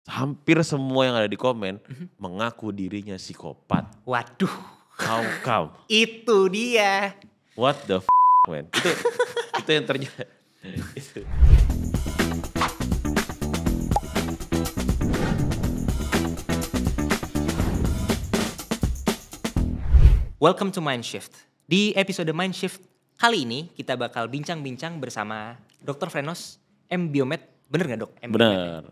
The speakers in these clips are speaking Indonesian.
hampir semua yang ada di komen mengaku dirinya psikopat. Waduh, How come? itu dia. What the man? Itu yang terjadi. Itu. Welcome to Mindshift. Di episode Mindshift kali ini kita bakal bincang-bincang bersama Dr. Frenos M. Biomed. Bener gak dok? M. Benar.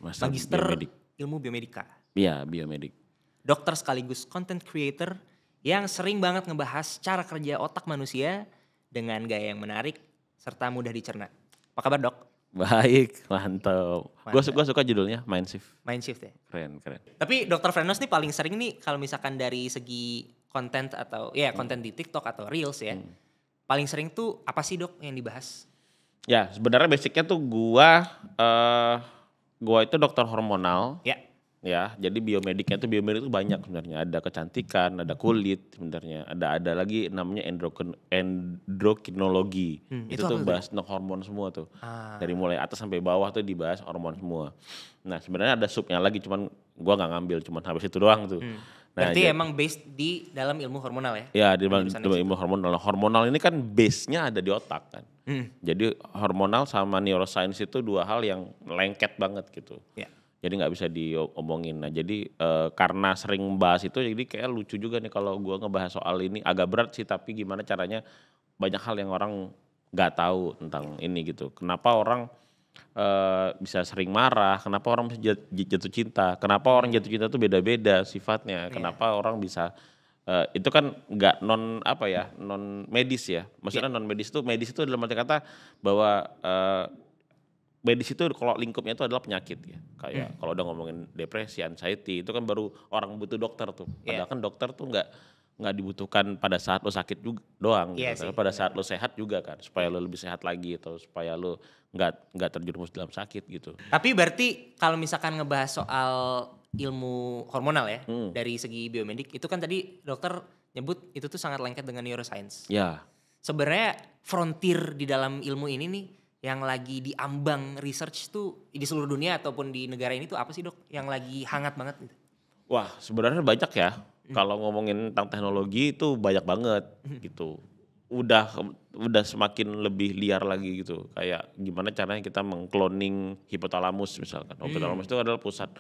Magister Biomedik. Ilmu Biomedika. Iya, biomedik. Dokter sekaligus content creator yang sering banget ngebahas cara kerja otak manusia dengan gaya yang menarik serta mudah dicerna. Apa kabar dok? Baik, mantap. Gue suka judulnya Mindshift. Mindshift ya. Keren. Tapi Dr. Frenos nih paling sering nih kalau misalkan dari segi konten atau ya konten di TikTok atau Reels ya. Paling sering tuh apa sih dok yang dibahas? Ya, sebenarnya basicnya tuh gua itu dokter hormonal. Ya. Ya, jadi biomedik itu banyak sebenarnya. Ada kecantikan, ada kulit sebenarnya. Ada lagi namanya endokrinologi. Itu tuh bahas tentang hormon semua tuh. Dari mulai atas sampai bawah tuh dibahas hormon semua. Nah, sebenarnya ada subnya lagi, cuman gua nggak ngambil, cuman habis itu doang tuh. Nah, berarti emang based di dalam ilmu hormonal ya? Ya, di dalam ilmu hormonal. Hormonal ini kan base-nya ada di otak kan. Jadi hormonal sama neuroscience itu dua hal yang lengket banget gitu. Ya. Jadi nggak bisa diomongin. Nah jadi karena sering bahas itu, jadi kayak lucu juga nih kalau gue ngebahas soal ini. Agak berat sih, tapi gimana caranya banyak hal yang orang nggak tahu tentang ini gitu. Kenapa orang bisa sering marah, kenapa orang bisa jatuh cinta, kenapa orang jatuh cinta tuh beda-beda sifatnya, kenapa orang bisa itu kan nggak non medis ya, maksudnya non medis itu dalam arti kata bahwa medis itu kalau lingkupnya itu adalah penyakit ya, kayak kalau udah ngomongin depresi, anxiety itu kan baru orang butuh dokter tuh, padahal kan dokter tuh nggak dibutuhkan pada saat lo sakit juga doang, gitu. Pada saat lo sehat juga kan, supaya lo lebih sehat lagi atau supaya lo nggak terjerumus dalam sakit gitu. Tapi berarti kalau misalkan ngebahas soal ilmu hormonal ya, dari segi biomedik itu kan tadi dokter nyebut itu tuh sangat lengket dengan neuroscience. Ya. Sebenarnya frontier di dalam ilmu ini nih yang lagi diambang research tuh di seluruh dunia ataupun di negara ini tuh apa sih dok yang lagi hangat banget gitu? Wah sebenarnya banyak ya. Kalau ngomongin tentang teknologi itu banyak banget gitu. Udah semakin lebih liar lagi gitu. Kayak gimana caranya kita mengkloning hipotalamus misalkan. Hipotalamus itu adalah pusat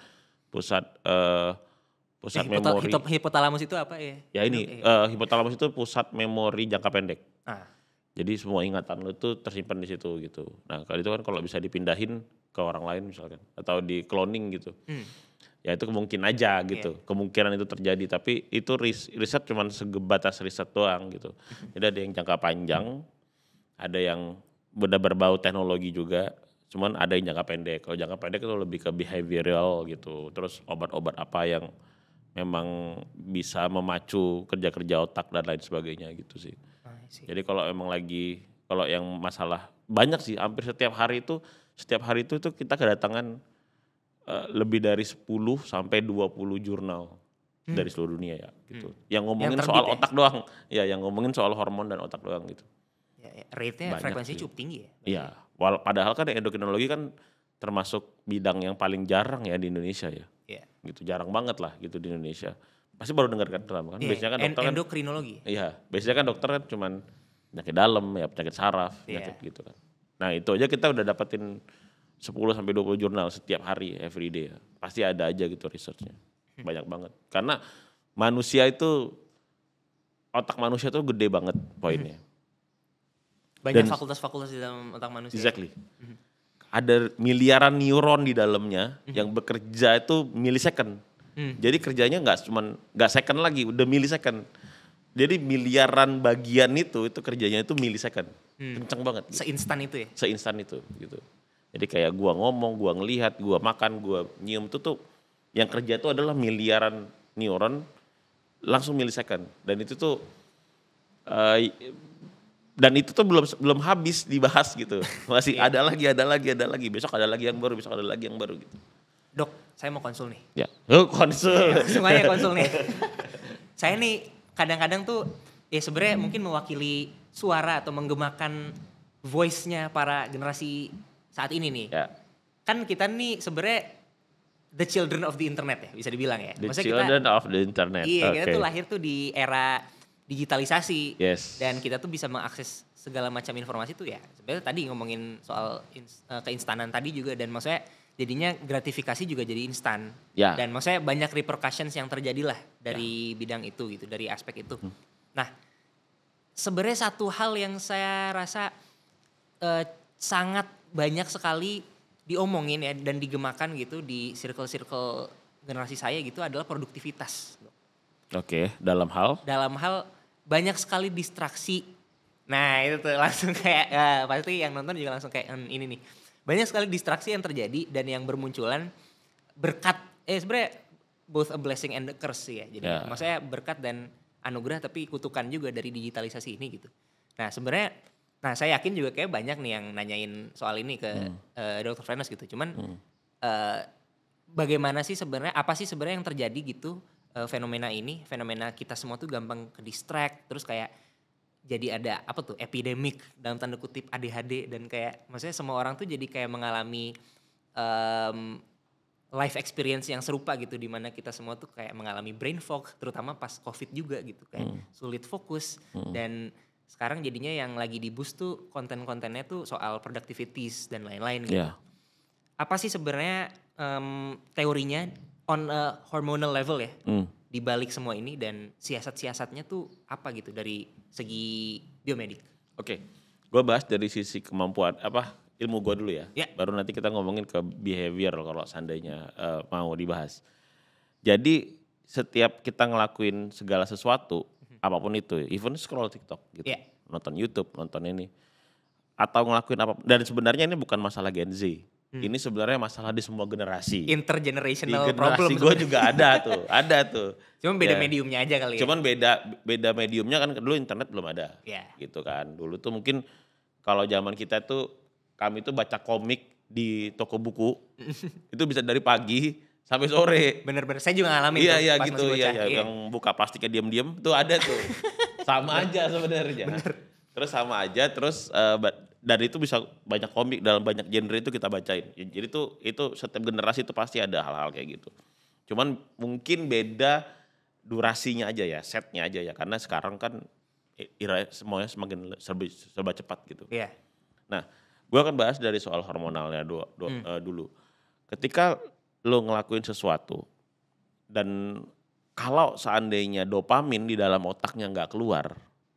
memori. Hipotalamus itu apa ya? Ya ini hipotalamus itu pusat memori jangka pendek. Jadi semua ingatan lo tuh tersimpan di situ gitu. Nah kalau itu kan kalau bisa dipindahin ke orang lain misalkan atau di cloning gitu. Ya itu kemungkin aja gitu, kemungkinan itu terjadi, tapi itu riset cuman sebatas riset doang gitu. Jadi ada yang jangka panjang, ada yang berbau teknologi juga, cuman ada yang jangka pendek. Kalau jangka pendek itu lebih ke behavioral gitu, terus obat-obat apa yang memang bisa memacu kerja-kerja otak dan lain sebagainya gitu sih. Jadi kalau yang masalah banyak sih, hampir setiap hari itu kita kedatangan lebih dari 10 sampai 20 jurnal dari seluruh dunia ya gitu. Yang ngomongin soal otak doang. Ya, yang ngomongin soal hormon dan otak doang gitu. Ya, rate-nya frekuensinya cukup tinggi ya. Iya, padahal kan endokrinologi kan termasuk bidang yang paling jarang ya di Indonesia ya. Gitu, jarang banget lah gitu di Indonesia. Pasti baru dengar kan kan. Biasanya kan dokter endokrinologi. Iya, biasanya kan dokter kan cuman penyakit dalam ya, penyakit saraf, penyakit gitu kan. Nah, itu aja kita udah dapetin 10 sampai 20 jurnal setiap hari, every day ya. Pasti ada aja gitu researchnya. Banyak banget. Karena otak manusia tuh gede banget poinnya. Banyak fakultas-fakultas di dalam otak manusia. Exactly. Ada miliaran neuron di dalamnya yang bekerja itu millisecond. Jadi kerjanya nggak second lagi, udah millisecond. Jadi miliaran bagian itu kerjanya itu millisecond. Kenceng banget. Gitu. Seinstan itu ya? Seinstan itu gitu. Jadi kayak gua ngomong, gua ngelihat, gua makan, gua nyium itu tuh yang kerja itu adalah miliaran neuron langsung millisecond. Dan itu tuh belum habis dibahas gitu. Masih ada lagi. Besok ada lagi yang baru gitu. Dok, saya mau konsul nih. Ya. Konsul. Semuanya konsul nih. Saya nih kadang-kadang tuh ya sebenarnya mungkin mewakili suara atau menggemakan voice-nya para generasi saat ini nih. Ya. Kan kita nih sebenarnya the children of the internet ya, bisa dibilang ya. The children of the internet. Iya, kita tuh lahir tuh di era digitalisasi. Yes. Dan kita tuh bisa mengakses segala macam informasi tuh ya. Sebenarnya tadi ngomongin soal keinstanan tadi juga, dan maksudnya jadinya gratifikasi juga jadi instan. Ya. Dan maksudnya banyak repercussions yang terjadi lah dari bidang itu gitu, dari aspek itu. Nah, sebenarnya satu hal yang saya rasa sangat banyak sekali diomongin ya dan digemakan gitu di circle-circle generasi saya gitu adalah produktivitas. Oke, dalam hal? Dalam hal banyak sekali distraksi. Nah itu tuh langsung kayak pasti yang nonton juga langsung kayak ini nih. Banyak sekali distraksi yang terjadi dan yang bermunculan berkat sebenarnya both a blessing and a curse ya. Jadi maksudnya berkat dan anugerah tapi kutukan juga dari digitalisasi ini gitu. Nah sebenarnya saya yakin juga kayak banyak nih yang nanyain soal ini ke Dr. Frenus gitu. Cuman bagaimana sih sebenarnya, apa sih sebenarnya yang terjadi gitu fenomena ini, fenomena kita semua tuh gampang ke distract, terus kayak jadi ada apa tuh epidemik dalam tanda kutip ADHD, dan kayak maksudnya semua orang tuh jadi kayak mengalami life experience yang serupa gitu, di mana kita semua tuh kayak mengalami brain fog, terutama pas COVID juga gitu, kayak sulit fokus. Dan sekarang jadinya yang lagi di boost tuh konten-kontennya tuh soal productivities dan lain-lain gitu. Yeah. Apa sih sebenarnya teorinya on a hormonal level ya di balik semua ini, dan siasat-siasatnya tuh apa gitu dari segi biomedik? Oke, gue bahas dari sisi kemampuan ilmu gue dulu ya. Baru nanti kita ngomongin ke behavior kalau seandainya mau dibahas. Jadi setiap kita ngelakuin segala sesuatu, apapun itu, even scroll TikTok gitu, nonton YouTube, nonton ini, atau ngelakuin apa, dan sebenarnya ini bukan masalah Gen Z, ini sebenarnya masalah di semua generasi. Intergenerational di problem. Generasi gue juga ada tuh. Cuman beda mediumnya aja kali ya. Cuman beda mediumnya kan, dulu internet belum ada, gitu kan. Dulu tuh mungkin kalau zaman kita tuh, kami tuh baca komik di toko buku, itu bisa dari pagi sampai sore. Bener-bener, saya juga ngalamin tuh. Iya pas gitu, yang buka plastiknya diam-diam tuh ada tuh. Sama aja sebenarnya. Terus sama aja, terus dan itu bisa banyak komik dalam banyak genre itu kita bacain. Jadi itu setiap generasi itu pasti ada hal-hal kayak gitu. Cuman mungkin beda durasinya aja ya, setnya aja ya. Karena sekarang kan semuanya semakin serba cepat gitu. Iya. Nah, gue akan bahas dari soal hormonalnya dulu. Ketika lo ngelakuin sesuatu dan kalau seandainya dopamin di dalam otaknya nggak keluar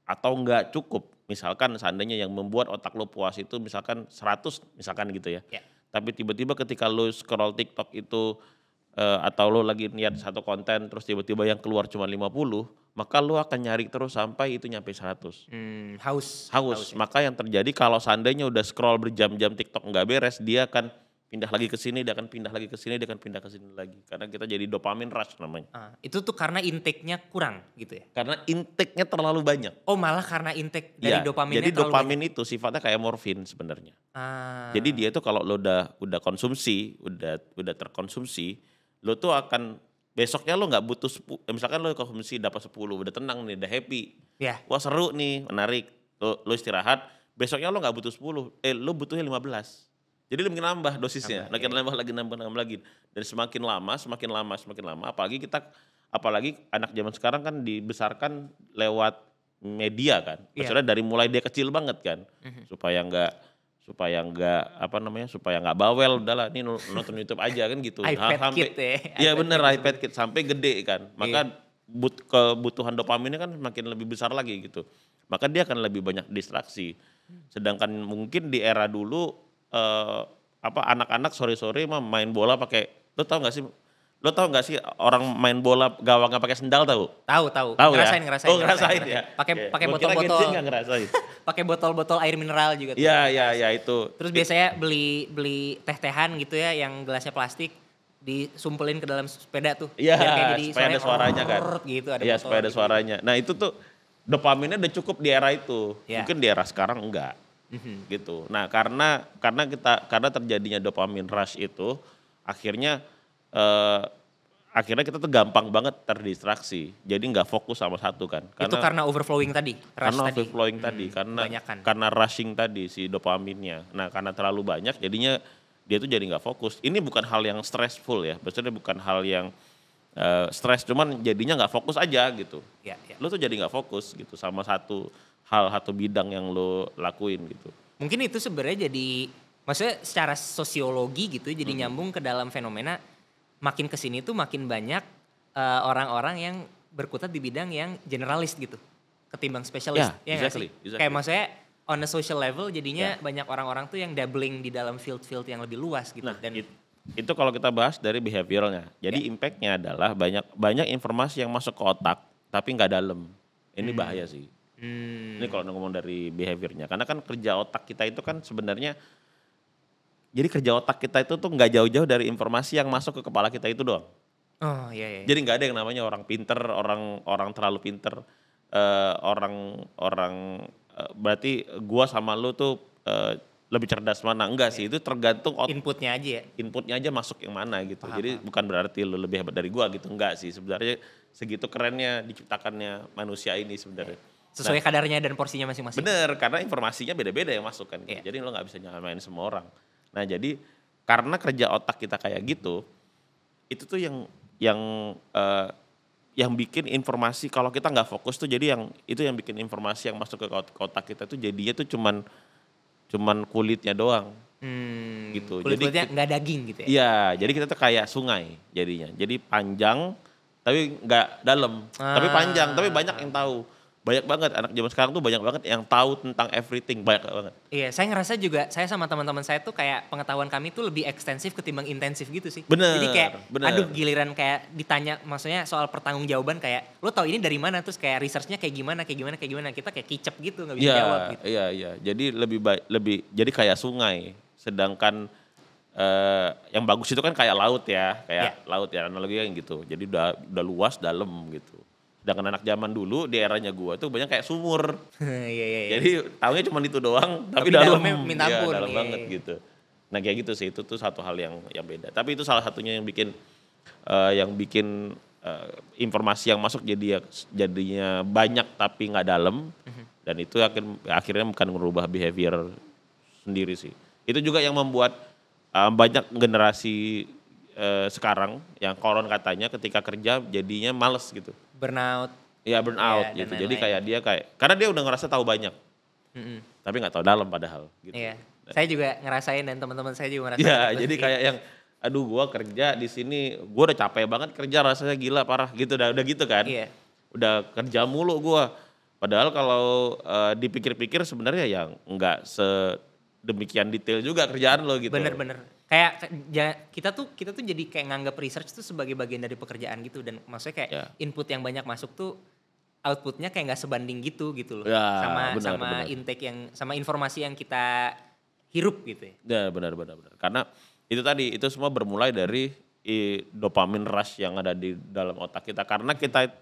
atau nggak cukup, misalkan seandainya yang membuat otak lo puas itu misalkan 100 misalkan gitu ya. Tapi tiba-tiba ketika lo scroll TikTok itu atau lo lagi lihat satu konten terus tiba-tiba yang keluar cuma 50, maka lo akan nyari terus sampai itu nyampe 100. Haus. Maka yang terjadi kalau seandainya udah scroll berjam-jam TikTok nggak beres, dia akan pindah lagi ke sini, dia akan pindah lagi ke sini, dia akan pindah ke sini lagi. Karena kita jadi dopamine rush namanya. Itu tuh karena intake-nya kurang gitu ya? Karena intake-nya terlalu banyak. Oh, malah karena intake dari dopaminnya jadi dopamin itu sifatnya kayak morfin sebenarnya. Jadi dia tuh kalau lo udah konsumsi, udah terkonsumsi, lo tuh akan besoknya lo nggak butuh misalkan lo konsumsi dapat 10, udah tenang nih, udah happy. Wah seru nih, menarik. Lo istirahat, besoknya lo nggak butuh 10, lo butuhnya 15. Jadi lo makin nambah dosisnya, nambah lagi. Dan semakin lama, apalagi anak zaman sekarang kan dibesarkan lewat media kan. Maksudnya dari mulai dia kecil banget kan, supaya nggak bawel, udahlah ini nonton YouTube aja kan gitu. iPad Kid ya. Iya bener, iPad Kid sampai gede kan. Maka kebutuhan dopaminnya kan makin lebih besar lagi gitu. Maka dia akan lebih banyak distraksi. Sedangkan mungkin di era dulu anak-anak sore-sore mah main bola pakai, lo tau nggak sih orang main bola gawangnya pakai sendal tahu? Tahu. Ngerasain. Oh, ngerasain ya. Pakai botol-botol. Nggak ngerasain. Pakai botol-botol air mineral juga tuh. Iya itu. Terus biasanya beli teh-tehan gitu ya yang gelasnya plastik, disumpelin ke dalam sepeda tuh. Iya, supaya ada suaranya kan. Gitu, iya, supaya ada suaranya. Nah itu tuh dopaminnya udah cukup di era itu. Mungkin di era sekarang enggak. Gitu. Nah karena terjadinya dopamine rush itu akhirnya kita tuh gampang banget terdistraksi, jadi nggak fokus sama satu kan. Itu karena overflowing tadi, karena rushing tadi si dopaminnya. Nah karena terlalu banyak jadinya dia tuh jadi nggak fokus. Ini bukan hal yang stressful ya, maksudnya bukan hal yang stres, cuman jadinya nggak fokus aja gitu. Ya, ya. Lo tuh jadi nggak fokus gitu sama satu hal, satu bidang yang lo lakuin gitu. Mungkin itu sebenarnya jadi, maksudnya secara sosiologi gitu, jadi nyambung ke dalam fenomena makin kesini tuh makin banyak orang-orang yang berkutat di bidang yang generalis gitu, ketimbang spesialis. Ya, nggak exactly, sih? exactly. Kayak maksudnya on a social level jadinya banyak orang-orang tuh yang dabbling di dalam field-field yang lebih luas gitu. Nah, Dan itu kalau kita bahas dari behavioralnya. Jadi impactnya adalah banyak informasi yang masuk ke otak tapi nggak dalam. Ini bahaya sih. Ini kalau ngomong dari behaviornya. Karena kan kerja otak kita itu kan sebenarnya, jadi kerja otak kita itu tuh nggak jauh-jauh dari informasi yang masuk ke kepala kita itu doang. oh iya. Jadi nggak ada yang namanya orang pinter, orang terlalu pinter, orang berarti gua sama lu tuh lebih cerdas mana? Enggak sih, itu tergantung Inputnya aja ya. inputnya aja masuk yang mana gitu. Paham, Jadi bukan berarti lu lebih hebat dari gua gitu, enggak sih. Sebenarnya segitu kerennya diciptakannya manusia ini sebenarnya. Sesuai kadarnya dan porsinya masing-masing. Bener, karena informasinya beda-beda yang masuk kan. Iya. Jadi lo nggak bisa nyamain semua orang. Nah jadi karena kerja otak kita kayak gitu, itu tuh yang bikin informasi, kalau kita nggak fokus tuh jadi itu yang bikin informasi yang masuk ke otak kita tuh jadinya tuh cuman kulitnya doang. Gitu. Kulit-kulitnya nggak daging gitu ya. Iya, jadi kita tuh kayak sungai jadinya. Jadi panjang tapi nggak dalam. Tapi panjang, tapi banyak yang tahu. Banyak banget anak zaman sekarang tuh banyak banget yang tahu tentang everything, banyak banget. Iya, saya ngerasa juga saya sama teman-teman saya tuh kayak pengetahuan kami tuh lebih ekstensif ketimbang intensif gitu sih. Bener, Jadi kayak bener. aduh giliran kayak ditanya maksudnya soal pertanggungjawaban kayak lo tahu ini dari mana, terus kayak researchnya kayak gimana kita kayak kicep gitu nggak bisa jawab gitu. Iya. Jadi lebih jadi kayak sungai. Sedangkan yang bagus itu kan kayak laut ya, laut ya analoginya gitu. Jadi udah luas dalam gitu. Sedangkan anak zaman dulu di eranya gua tuh banyak kayak sumur. Iya. Jadi tahunya cuma itu doang, tapi dalamnya dalam. minta ampun. Dalam Iya. banget gitu. Nah kayak gitu sih, itu tuh satu hal yang beda. Tapi itu salah satunya yang bikin informasi yang masuk jadinya banyak tapi nggak dalam. Dan itu akhirnya bukan merubah behavior sendiri sih. Itu juga yang membuat banyak generasi sekarang yang koron katanya ketika kerja jadinya males gitu. Burnout. Iya burnout dan gitu. lain-lain. Jadi kayak dia karena dia udah ngerasa tahu banyak. Tapi nggak tahu dalam padahal gitu. Iya. Saya juga ngerasain dan teman-teman saya juga ngerasain. Iya, gitu. jadi kayak yang aduh gua kerja di sini, gua udah capek banget kerja, rasanya gila parah gitu, udah gitu kan. Iya. Udah kerja mulu gua. Padahal kalau dipikir-pikir sebenarnya ya nggak sedemikian detail juga kerjaan lo gitu. Bener. Kayak kita tuh jadi kayak nganggap research tuh sebagai bagian dari pekerjaan gitu, dan maksudnya kayak input yang banyak masuk tuh outputnya kayak nggak sebanding gitu loh. Ya, sama benar. intake sama informasi yang kita hirup gitu ya. Ya benar. Karena itu tadi, itu semua bermulai dari dopamin rush yang ada di dalam otak kita.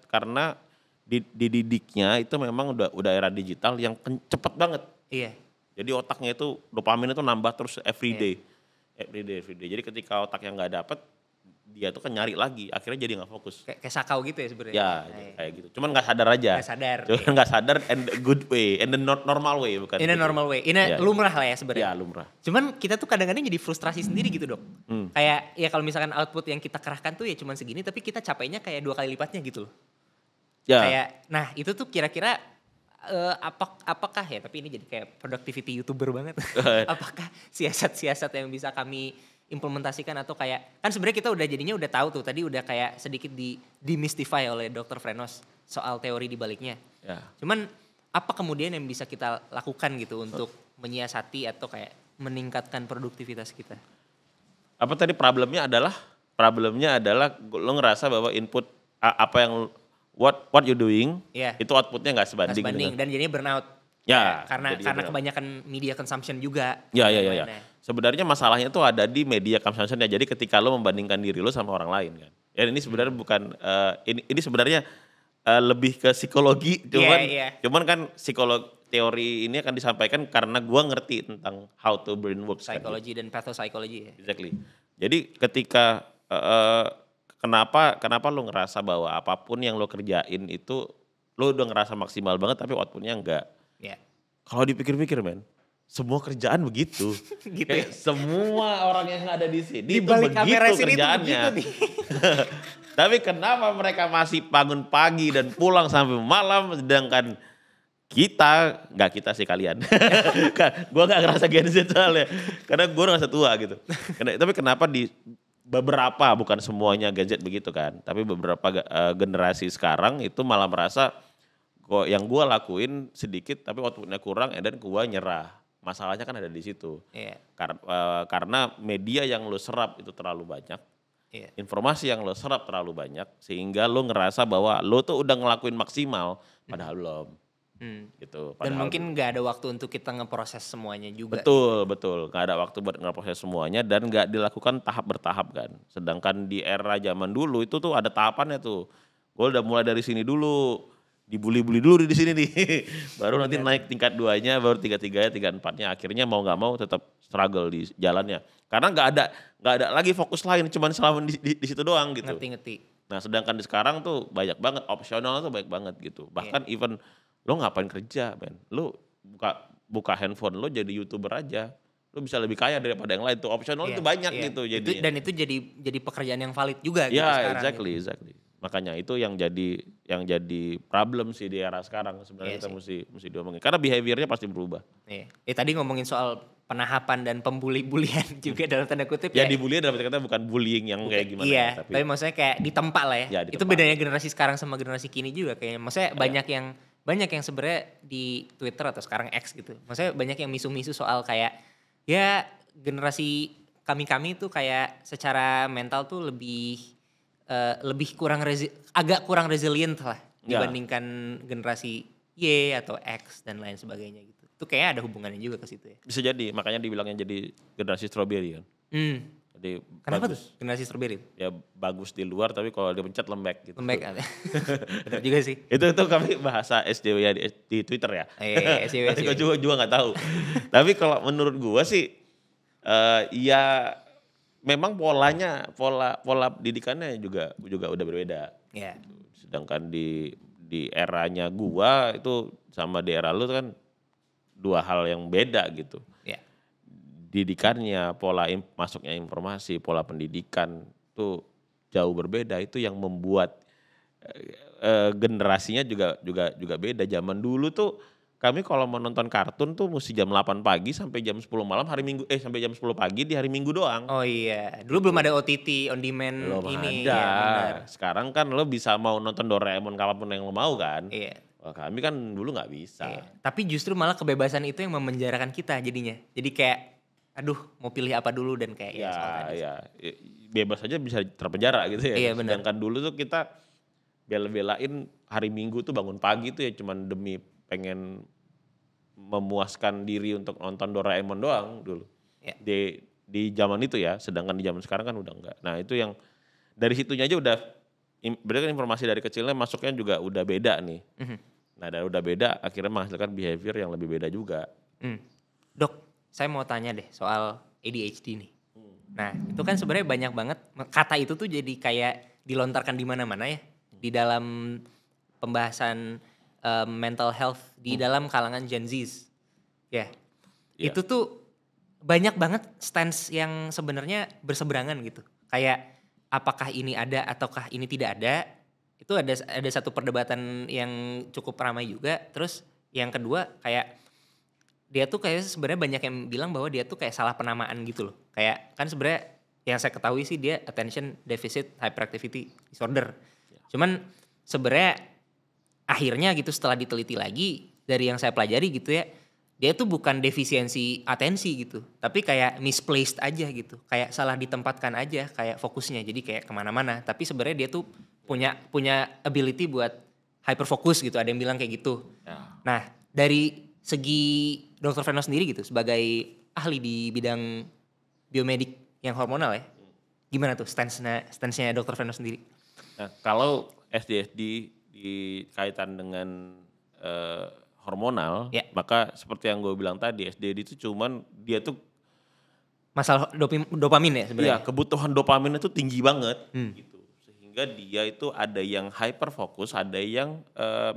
Karena dididiknya itu memang udah era digital yang cepet banget. Iya. Jadi otaknya itu dopamin itu nambah terus every day. Jadi ketika otak yang nggak dapet, dia tuh kan nyari lagi, akhirnya jadi nggak fokus. Kayak sakau gitu ya sebenarnya. Ya, kayak gitu. Cuman nggak sadar aja. Cuman nggak sadar and the good way, and the normal way bukan. In a normal way, lumrah lah ya sebenarnya. Ya lumrah. Cuman kita tuh kadang-kadang jadi frustrasi sendiri gitu dok. Kayak ya kalau misalkan output yang kita kerahkan tuh ya cuman segini, tapi kita capeknya kayak 2 kali lipatnya gitu loh. Ya. Kayak, nah itu tuh kira-kira apakah ya, tapi ini jadi kayak productivity YouTuber banget. Apakah siasat-siasat yang bisa kami implementasikan atau kayak, kan sebenarnya kita udah tahu tuh tadi udah kayak sedikit demystify oleh Dr. Frenos soal teori di baliknya. Ya. Cuman apa kemudian yang bisa kita lakukan gitu untuk menyiasati atau kayak meningkatkan produktivitas kita? Apa tadi problemnya adalah lo ngerasa bahwa input apa yang what you doing itu outputnya nggak sebanding dan jadinya burnout. Ya, karena kebanyakan media consumption juga. Ya. Sebenarnya masalahnya tuh ada di media consumption ya. Jadi ketika lo membandingkan diri lo sama orang lain kan. Ya ini sebenarnya bukan ini sebenarnya lebih ke psikologi, cuman kan teori ini akan disampaikan karena gua ngerti tentang how to brain works. Psikologi dan pathopsychology ya. Exactly. Jadi ketika kenapa lo ngerasa bahwa apapun yang lo kerjain itu lo udah ngerasa maksimal banget tapi outputnya enggak. Yeah. Kalau dipikir-pikir men, semua kerjaan begitu. Gitu Kayak semua orang yang ada di sini Di itu balik kamera begitu sini tuh kerjaannya. begitu nih. Tapi kenapa mereka masih bangun pagi dan pulang sampai malam, sedangkan kita sih kalian. Gue gak ngerasa Gen Z soalnya. Karena gue ngerasa tua gitu. Tapi kenapa di beberapa, bukan semuanya Gen Z begitu kan. Tapi beberapa generasi sekarang itu malah merasa kok yang gue lakuin sedikit tapi outputnya kurang dan gue nyerah. Masalahnya kan ada di situ. Iya. Karena media yang lo serap itu terlalu banyak. Iya. Informasi yang lo serap terlalu banyak. Sehingga lo ngerasa bahwa lo tuh udah ngelakuin maksimal padahal belum. Gitu. Dan mungkin nggak ada waktu untuk kita ngeproses semuanya juga. Betul. Nggak ada waktu buat ngeproses semuanya dan nggak dilakukan tahap bertahap kan. Sedangkan di era zaman dulu itu tuh ada tahapannya tuh. Gue udah mulai dari sini dulu, dibully-bully dulu di sini nih. Baru nanti naik tingkat 2-nya, baru 3-3-nya, 3-4-nya. Akhirnya mau nggak mau tetap struggle di jalannya. Karena nggak ada lagi fokus lain, cuman selama di situ doang gitu. Ngerti. Nah sedangkan di sekarang tuh banyak banget, opsional tuh banyak banget gitu. Bahkan even lo ngapain kerja men, lo buka handphone lo jadi YouTuber aja. Lo bisa lebih kaya daripada yang lain tuh, opsional itu banyak gitu jadi. Dan itu jadi pekerjaan yang valid juga gitu ya, sekarang. Exactly. Makanya itu yang jadi problem sih di era sekarang sebenarnya kita mesti diomongin. Karena behaviornya pasti berubah. Iya. Tadi ngomongin soal penahapan dan pembuli-bulian juga dalam tanda kutip ya. Dibully dalam kata bukan bullying yang kayak gimana. Iya, tapi maksudnya kayak ditempa lah ya. Ditempa. Itu bedanya generasi sekarang sama generasi kini juga kayaknya. Maksudnya banyak yang sebenarnya di Twitter atau sekarang X gitu. Maksudnya banyak yang misu-misu soal kayak ya generasi kami itu kayak secara mental tuh lebih agak kurang resilient lah dibandingkan generasi Y atau X dan lain sebagainya gitu. Itu kayaknya ada hubungannya juga ke situ ya. Bisa jadi, makanya dibilangnya jadi generasi strawberry kan. Jadi kenapa bagus, tuh generasi strawberry? Ya bagus di luar tapi kalau dipencet lembek gitu. Lembek ada. Benar juga sih. itu kami bahasa SJW ya di Twitter ya. SJW. Gue juga gak tahu. Tapi kalau menurut gue sih ya memang pola didikannya juga udah berbeda. Yeah. Sedangkan di eranya gua itu sama di era lu kan dua hal yang beda gitu. Yeah. Didikannya, pola masuknya informasi, pola pendidikan tuh jauh berbeda. Itu yang membuat generasinya juga beda. Zaman dulu tuh kami kalau mau nonton kartun tuh mesti jam 8 pagi sampai jam 10 malam sampai jam 10 pagi di hari Minggu doang. Oh iya, dulu belum ada OTT on demand belum ini. ada. Ya, sekarang kan lo bisa mau nonton Doraemon kapanpun yang lo mau kan. Iya. Wah, kami kan dulu nggak bisa. Iya. Tapi justru malah kebebasan itu yang memenjarakan kita jadinya. Jadi kayak aduh mau pilih apa dulu dan kayak ya bebas aja bisa terpenjara gitu ya. Iya, benar. Sedangkan dulu tuh kita bela-belain hari Minggu tuh bangun pagi tuh ya cuman demi pengen memuaskan diri untuk nonton Doraemon doang dulu. Ya. Di zaman itu ya, sedangkan di zaman sekarang kan udah enggak. Nah, itu yang dari situnya aja udah berarti kan informasi dari kecilnya masuknya juga udah beda nih. Nah, dari udah beda akhirnya menghasilkan behavior yang lebih beda juga. Dok, saya mau tanya deh soal ADHD nih. Nah, itu kan sebenarnya banyak banget kata itu tuh jadi kayak dilontarkan di mana-mana ya. Di dalam pembahasan mental health di dalam kalangan Gen Z. Ya. Itu tuh banyak banget stance yang sebenarnya berseberangan gitu. Kayak apakah ini ada ataukah ini tidak ada. Itu ada satu perdebatan yang cukup ramai juga. Terus yang kedua kayak dia tuh kayak sebenarnya banyak yang bilang bahwa dia tuh kayak salah penamaan gitu loh. Kayak kan sebenarnya yang saya ketahui sih dia attention deficit hyperactivity disorder. Cuman sebenarnya akhirnya gitu setelah diteliti lagi dari yang saya pelajari gitu ya, dia tuh bukan defisiensi atensi gitu, tapi kayak misplaced aja gitu, kayak salah ditempatkan aja kayak fokusnya, jadi kayak kemana-mana. Tapi sebenarnya dia tuh punya ability buat hyperfokus gitu, ada yang bilang kayak gitu. Nah dari segi Dr. Feno sendiri gitu sebagai ahli di bidang biomedik yang hormonal ya, gimana tuh stance-nya Dr. Feno sendiri? Nah kalau SDHD dikaitan dengan hormonal, maka seperti yang gue bilang tadi, SDHD itu cuman dia tuh masalah dopamin ya sebenarnya. Iya, kebutuhan dopamin itu tinggi banget gitu. Sehingga dia itu ada yang hyperfokus, ada yang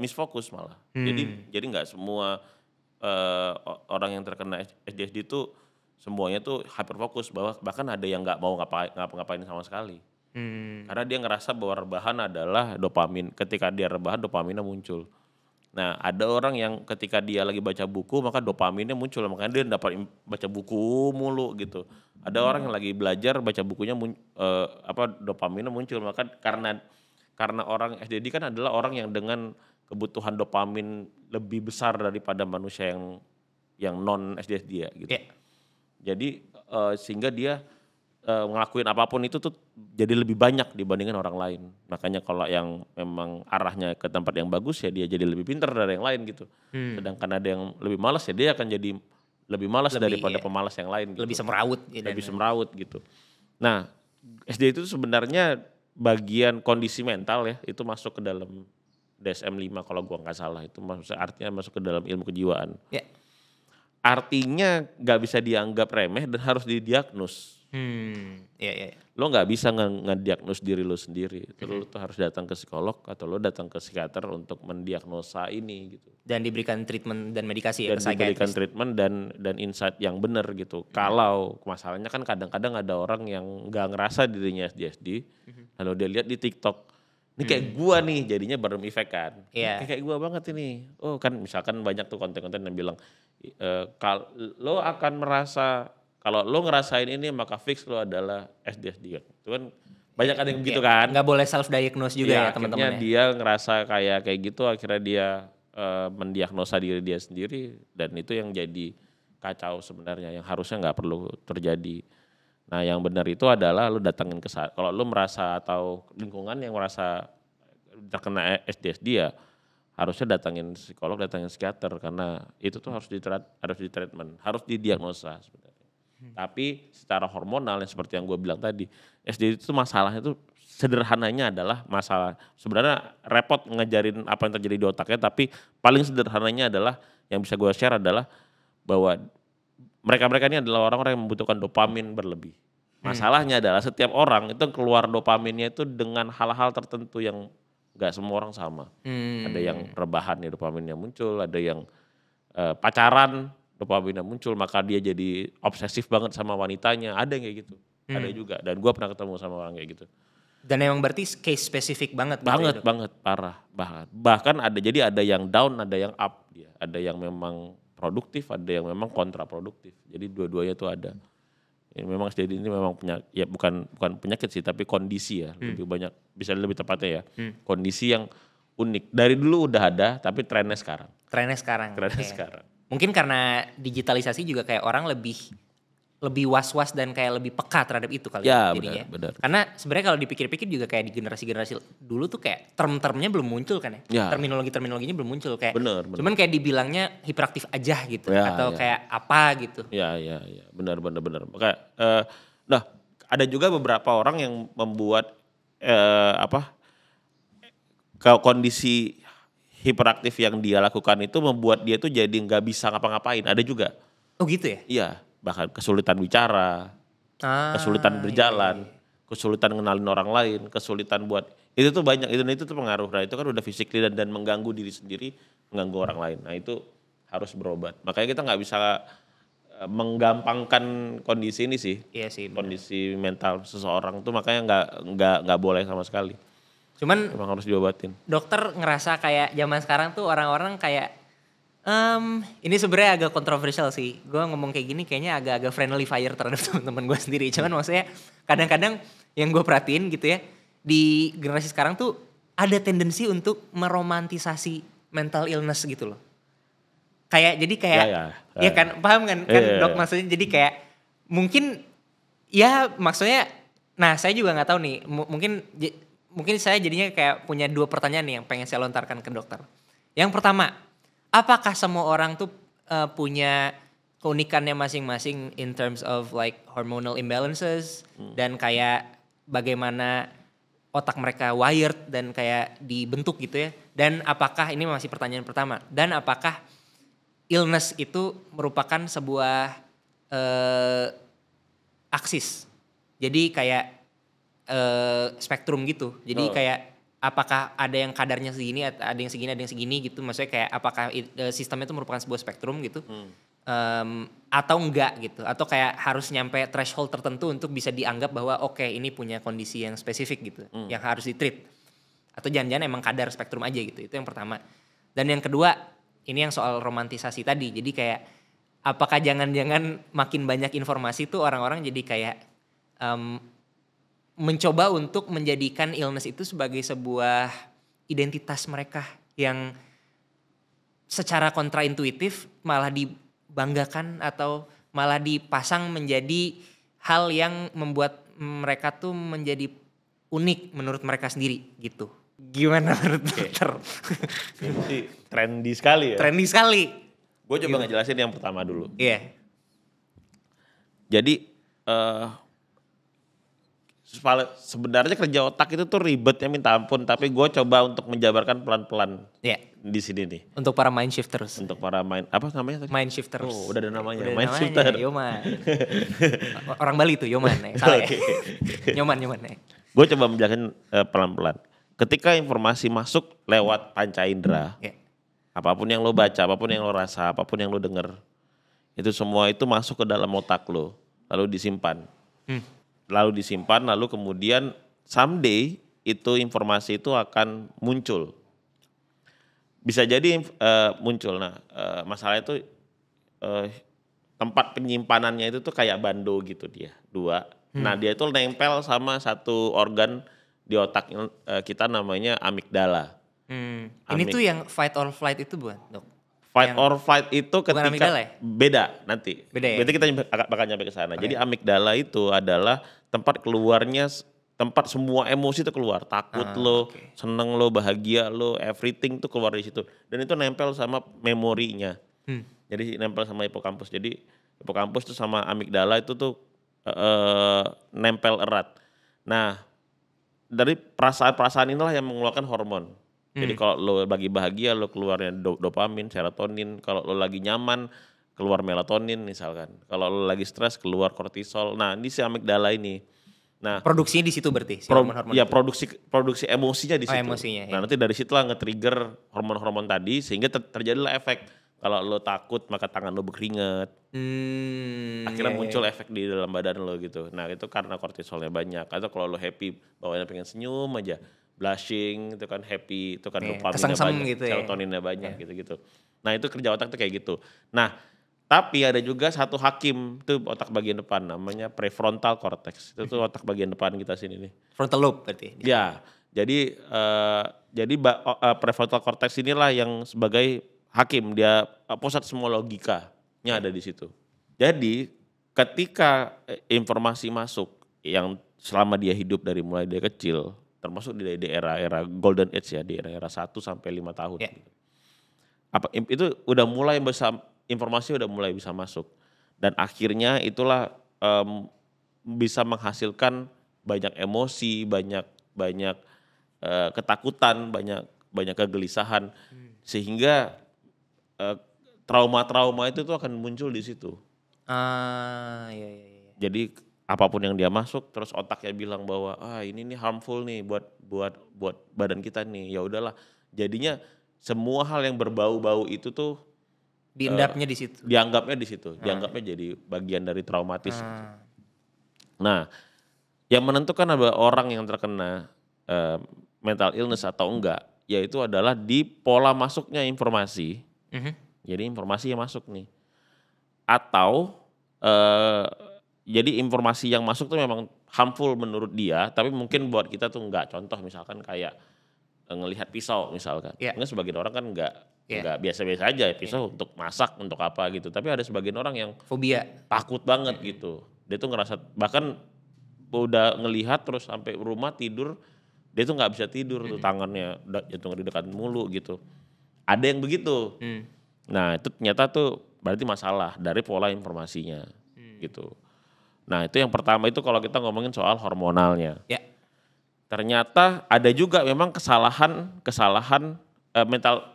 misfokus malah. Jadi enggak semua orang yang terkena ADHD itu semuanya tuh hyperfokus, bahkan ada yang nggak mau ngapain sama sekali. Karena dia ngerasa bahwa rebahan adalah dopamin. Ketika dia rebahan, dopaminnya muncul. Nah, ada orang yang ketika dia lagi baca buku maka dopaminnya muncul, makanya dia dapat baca buku mulu gitu. Ada orang yang lagi belajar baca bukunya dopaminnya muncul, maka karena orang ADHD kan adalah orang yang dengan kebutuhan dopamin lebih besar daripada manusia yang non ADHD ya gitu. Yeah. Jadi sehingga dia ngelakuin apapun itu tuh jadi lebih banyak dibandingkan orang lain. Makanya kalau yang memang arahnya ke tempat yang bagus ya dia jadi lebih pintar dari yang lain gitu. Sedangkan ada yang lebih malas ya dia akan jadi lebih malas daripada pemalas yang lain gitu. Lebih semrawut. Lebih semrawut gitu. Nah, SD itu sebenarnya bagian kondisi mental ya, itu masuk ke dalam DSM-5 kalau gua nggak salah, itu maksudnya artinya masuk ke dalam ilmu kejiwaan. Yeah. Artinya nggak bisa dianggap remeh dan harus didiagnos. Iya. Lo nggak bisa ngediagnos diri lo sendiri. Lo tuh harus datang ke psikolog atau lo datang ke psikiater untuk mendiagnosa ini gitu. Dan diberikan treatment dan medikasi ya. Dan diberikan treatment dan insight yang benar gitu. Kalau masalahnya kan kadang-kadang ada orang yang nggak ngerasa dirinya ADHD, lalu dia lihat di TikTok, ini kayak gua nih, jadinya bareng efek kan. Yeah. Kayak gua banget ini. Oh kan misalkan banyak tuh konten-konten yang bilang kalau lo akan merasa, kalau lo ngerasain ini maka fix lo adalah ADHD kan. Itu kan banyak ada yang begitu kan. Nggak boleh self diagnose juga ya teman-teman. Akhirnya dia ngerasa kayak gitu, akhirnya dia mendiagnosa diri dia sendiri, dan itu yang jadi kacau sebenarnya, yang harusnya nggak perlu terjadi. Nah yang benar itu adalah lo datangin kalau lo merasa atau lingkungan yang merasa terkena ADHD ya harusnya datangin psikolog, datangin psikiater, karena itu tuh harus ditreatment, harus didiagnosa sebenarnya. Tapi secara hormonal yang seperti yang gue bilang tadi, ADHD itu masalahnya tuh sederhananya adalah masalah, sebenarnya repot ngejarin apa yang terjadi di otaknya, tapi paling sederhananya adalah yang bisa gue share adalah bahwa mereka ini adalah orang-orang yang membutuhkan dopamin berlebih. Masalahnya adalah setiap orang itu keluar dopaminnya itu dengan hal-hal tertentu yang gak semua orang sama. Ada yang rebahan ya dopaminnya muncul, ada yang pacaran dopaminnya muncul maka dia jadi obsesif banget sama wanitanya, ada yang kayak gitu. Ada juga, dan gue pernah ketemu sama orang kayak gitu. Dan emang berarti case spesifik banget. Banget, parah. Bahkan ada yang down, ada yang up dia. Ada yang memang produktif, ada yang memang kontraproduktif. Jadi dua-duanya tuh ada. Ini memang jadi ini memang ya bukan penyakit sih, tapi kondisi ya. Lebih banyak, bisa lebih tepatnya ya. Kondisi yang unik. Dari dulu udah ada, tapi trennya sekarang. Sekarang. Sekarang. Mungkin karena digitalisasi juga kayak orang lebih was-was dan kayak lebih peka terhadap itu kali ya. Jadinya. Benar. Karena sebenarnya kalau dipikir-pikir juga kayak di generasi-generasi dulu tuh kayak term-termnya belum muncul kan ya. Terminologinya belum muncul kayak. Benar. Cuman kayak dibilangnya hiperaktif aja gitu atau kayak apa gitu. Ya. Benar. Maka nah, ada juga beberapa orang yang membuat kondisi hiperaktif yang dia lakukan itu membuat dia tuh jadi nggak bisa ngapa-ngapain. Ada juga. Oh gitu ya? Iya. Bahkan kesulitan bicara, kesulitan berjalan, kesulitan ngenalin orang lain, kesulitan buat itu tuh banyak, itu tuh pengaruh. Nah itu kan udah physically dan mengganggu diri sendiri, mengganggu orang lain. Nah itu harus berobat. Makanya kita nggak bisa menggampangkan kondisi ini sih. Iya sih. Kondisi mental seseorang tuh makanya nggak boleh sama sekali. Cuman memang harus diobatin. Dokter ngerasa kayak zaman sekarang tuh orang-orang kayak ini sebenarnya agak kontroversial sih. Gue ngomong kayak gini kayaknya agak friendly fire terhadap teman-teman gue sendiri. Cuman maksudnya kadang-kadang yang gue perhatiin gitu ya, di generasi sekarang tuh ada tendensi untuk meromantisasi mental illness gitu loh. Jadi ya kan, paham kan dok maksudnya, jadi kayak mungkin ya maksudnya, nah saya juga nggak tahu nih, mungkin saya jadinya kayak punya 2 pertanyaan nih yang pengen saya lontarkan ke dokter. Yang pertama, apakah semua orang tuh punya keunikannya masing-masing in terms of like hormonal imbalances dan kayak bagaimana otak mereka wired dan kayak dibentuk gitu ya. Dan apakah, ini masih pertanyaan pertama, dan apakah illness itu merupakan sebuah aksis. Jadi kayak spektrum gitu. Jadi kayak apakah ada yang kadarnya segini, ada yang segini gitu. Maksudnya kayak apakah sistemnya itu merupakan sebuah spektrum gitu. Atau enggak gitu. Atau kayak harus nyampe threshold tertentu untuk bisa dianggap bahwa oke, ini punya kondisi yang spesifik gitu. Yang harus di-treat. Atau jangan-jangan emang kadar spektrum aja gitu. Itu yang pertama. Dan yang kedua, ini yang soal romantisasi tadi. Jadi kayak apakah jangan-jangan makin banyak informasi tuh orang-orang jadi kayak mencoba untuk menjadikan illness itu sebagai sebuah identitas mereka yang secara kontraintuitif malah dibanggakan atau malah dipasang menjadi hal yang membuat mereka tuh menjadi unik menurut mereka sendiri gitu. Gimana menurut dokter? Ini sih trendy sekali ya. Trendy sekali. Gue coba ngejelasin yang pertama dulu. Iya. Jadi sebenarnya kerja otak itu tuh ribetnya minta ampun, tapi gue coba untuk menjabarkan pelan-pelan di sini nih. Untuk para mind shifters. Untuk para apa namanya tadi? Mind shifters. Oh, udah ada namanya. Udah mind namanya, shifter. Yoman. Orang Bali tuh Yoman ya. Salah ya. Nyoman ya. Gue coba menjelaskan pelan-pelan. Ketika informasi masuk lewat panca indera, apapun yang lo baca, apapun yang lo rasa, apapun yang lo denger, itu semua itu masuk ke dalam otak lo, lalu disimpan. Lalu kemudian someday itu informasi itu akan muncul. Bisa jadi muncul. Nah, masalahnya itu tempat penyimpanannya itu tuh kayak bando gitu dia, 2. Nah, dia itu nempel sama satu organ di otak kita namanya amigdala. Ini tuh yang fight or flight itu bukan, Dok? Fight or flight itu ketika amigdala ya? Beda nanti. Beda ya? Berarti kita bakal nyampe ke sana. Jadi amigdala itu adalah tempat keluarnya, tempat semua emosi itu keluar. Takut lo, seneng lo, bahagia lo, everything tuh keluar di situ. Dan itu nempel sama memorinya. Jadi nempel sama hipokampus. Jadi hipokampus tuh sama amigdala itu tuh nempel erat. Nah, dari perasaan-perasaan inilah yang mengeluarkan hormon. Jadi kalau lo lagi bahagia lo keluarnya dopamin, serotonin. Kalau lo lagi nyaman keluar melatonin misalkan. Kalau lo lagi stres keluar kortisol. Nah, ini si amigdala ini. Nah, produksinya di situ berarti si hormon-hormon ya itu. produksi emosinya di situ. Emosinya, Nah, nanti dari situlah nge-trigger hormon-hormon tadi sehingga terjadilah efek. Kalau lo takut maka tangan lo berkeringat. Akhirnya muncul efek di dalam badan lo gitu. Nah, itu karena kortisolnya banyak. Atau kalau lo happy bawaannya pengen senyum aja. Blushing itu kan happy, itu kan dopaminnya banyak, gitu serotoninnya banyak gitu-gitu. Nah, itu kerja otak tuh kayak gitu. Nah, tapi ada juga satu hakim tuh otak bagian depan namanya prefrontal cortex. Itu tuh otak bagian depan kita sini nih. Frontal lobe berarti. Ya. Jadi prefrontal cortex inilah yang sebagai hakim, dia pusat semua logikanya ada di situ. Jadi ketika informasi masuk yang selama dia hidup dari mulai dia kecil, termasuk di era golden age ya, di era 1 sampai 5 tahun. Itu udah mulai informasi udah mulai bisa masuk. Dan akhirnya itulah bisa menghasilkan banyak emosi, banyak ketakutan, banyak kegelisahan, sehingga trauma-trauma itu tuh akan muncul di situ. Iya. Jadi apapun yang dia masuk, terus otaknya bilang bahwa ini nih harmful nih buat badan kita nih. Ya udahlah. Jadinya semua hal yang berbau-bau itu tuh dianggapnya di situ. Dianggapnya jadi bagian dari traumatis. Nah, yang menentukan adalah orang yang terkena mental illness atau enggak, yaitu adalah di pola masuknya informasi. Jadi informasi yang masuk nih. Atau jadi informasi yang masuk tuh memang harmful menurut dia, tapi mungkin buat kita tuh enggak. Contoh misalkan kayak ngelihat pisau misalkan. Mungkin sebagian orang kan enggak biasa-biasa aja pisau untuk masak, untuk apa gitu. Tapi ada sebagian orang yang fobia, takut banget gitu. Dia tuh ngerasa bahkan udah ngelihat terus sampai rumah tidur, dia tuh nggak bisa tidur tuh, tangannya jatuh di dekat mulu gitu. Ada yang begitu. Nah, itu ternyata tuh berarti masalah dari pola informasinya gitu. Nah, itu yang pertama itu kalau kita ngomongin soal hormonalnya. Ternyata ada juga memang kesalahan mental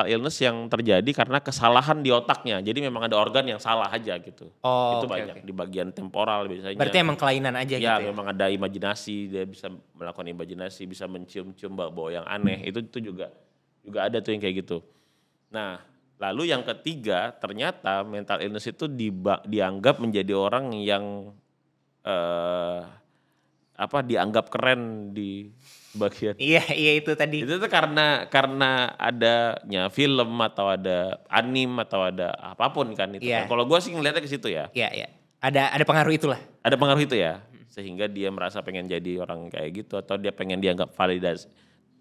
illness yang terjadi karena kesalahan di otaknya. Jadi memang ada organ yang salah aja gitu. Itu banyak di bagian temporal biasanya. Berarti emang kelainan aja gitu ya? Memang ada imajinasi, dia bisa melakukan imajinasi, bisa mencium-cium bau yang aneh. Itu juga ada tuh yang kayak gitu. Nah, lalu yang ketiga ternyata mental illness itu dianggap menjadi orang yang dianggap keren di bagian. Iya itu tadi. Itu tuh karena adanya film atau ada anime atau ada apapun kan itu. Kan. Kalau gue sih ngeliatnya ke situ ya. Iya. Ada pengaruh itulah. Ada pengaruh itu ya. Sehingga dia merasa pengen jadi orang kayak gitu atau dia pengen dianggap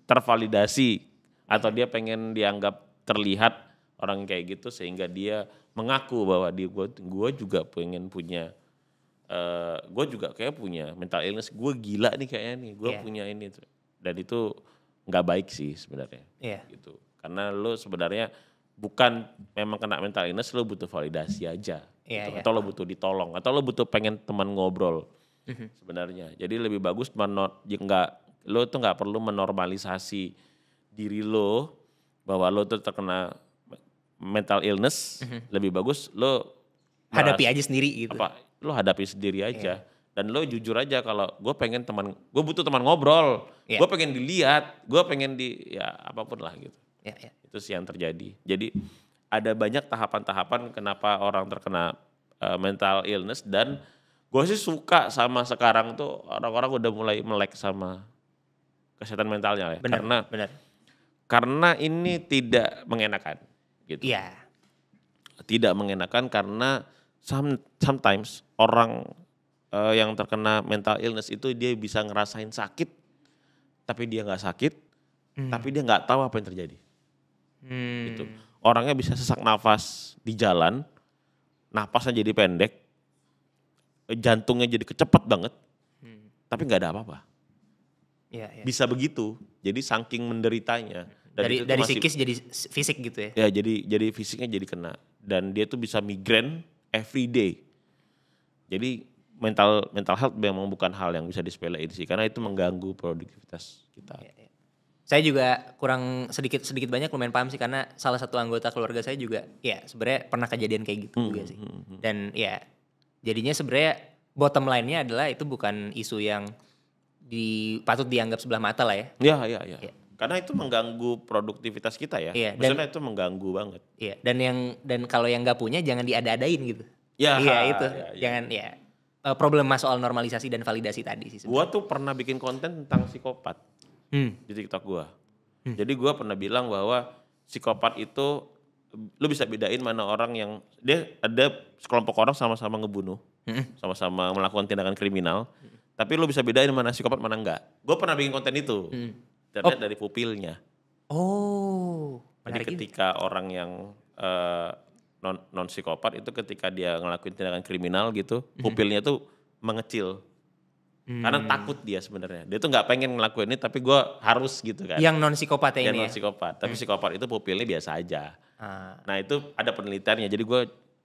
tervalidasi atau dia pengen dianggap terlihat orang kayak gitu sehingga dia mengaku bahwa gue juga pengen punya gue juga kayak punya mental illness, gue gila nih kayaknya nih, gue punya ini. Dan itu nggak baik sih sebenarnya, gitu. Karena lo sebenarnya bukan memang kena mental illness, lo butuh validasi aja, gitu. Atau lo butuh ditolong, atau lo butuh pengen teman ngobrol sebenarnya. Jadi lebih bagus lo tuh nggak perlu menormalisasi diri lo bahwa lo tuh terkena mental illness, lebih bagus lo hadapi aja sendiri gitu. Lo hadapi sendiri aja. Dan lo jujur aja kalau gue butuh teman ngobrol, gue pengen dilihat, gue pengen apapun lah gitu. Itu sih yang terjadi. Jadi ada banyak tahapan-tahapan kenapa orang terkena mental illness dan gue sih suka sama sekarang tuh orang-orang udah mulai melek sama kesehatan mentalnya ya. Benar. Karena ini tidak mengenakan gitu. Iya. Tidak mengenakan karena sometimes orang yang terkena mental illness itu dia bisa ngerasain sakit, tapi dia nggak sakit, tapi dia nggak tahu apa yang terjadi. Gitu. Orangnya bisa sesak nafas di jalan, napasnya jadi pendek, jantungnya jadi kecepet banget, tapi nggak ada apa-apa. Bisa begitu, jadi saking menderitanya. Dan dari psikis jadi fisik gitu ya? Ya jadi fisiknya jadi kena, dan dia tuh bisa migrain every day. Jadi mental health memang bukan hal yang bisa disepelein sih, karena itu mengganggu produktivitas kita. Saya juga kurang sedikit banyak lumayan paham sih, karena salah satu anggota keluarga saya juga sebenarnya pernah kejadian kayak gitu juga sih. Dan jadinya sebenarnya bottom line-nya adalah itu bukan isu yang patut dianggap sebelah mata lah ya. Iya. Karena itu mengganggu produktivitas kita ya. Maksudnya itu mengganggu banget. Iya. Dan kalau yang nggak punya jangan diada-adain gitu. Itu. Jangan problema soal normalisasi dan validasi tadi sih. Gua tuh pernah bikin konten tentang psikopat di TikTok gua. Jadi gua pernah bilang bahwa psikopat itu lu bisa bedain mana orang yang dia ada sekelompok orang sama-sama ngebunuh, sama-sama melakukan tindakan kriminal, tapi lu bisa bedain mana psikopat mana enggak. Gua pernah bikin konten itu. Terlihat dari pupilnya. Jadi ketika orang yang non psikopat itu ketika dia ngelakuin tindakan kriminal gitu, pupilnya tuh mengecil. Karena takut dia sebenarnya. Dia tuh nggak pengen ngelakuin ini, tapi gue harus gitu kan. Yang non psikopat ini. Yang non psikopat, tapi psikopat itu pupilnya biasa aja. Nah itu ada penelitiannya. Jadi gue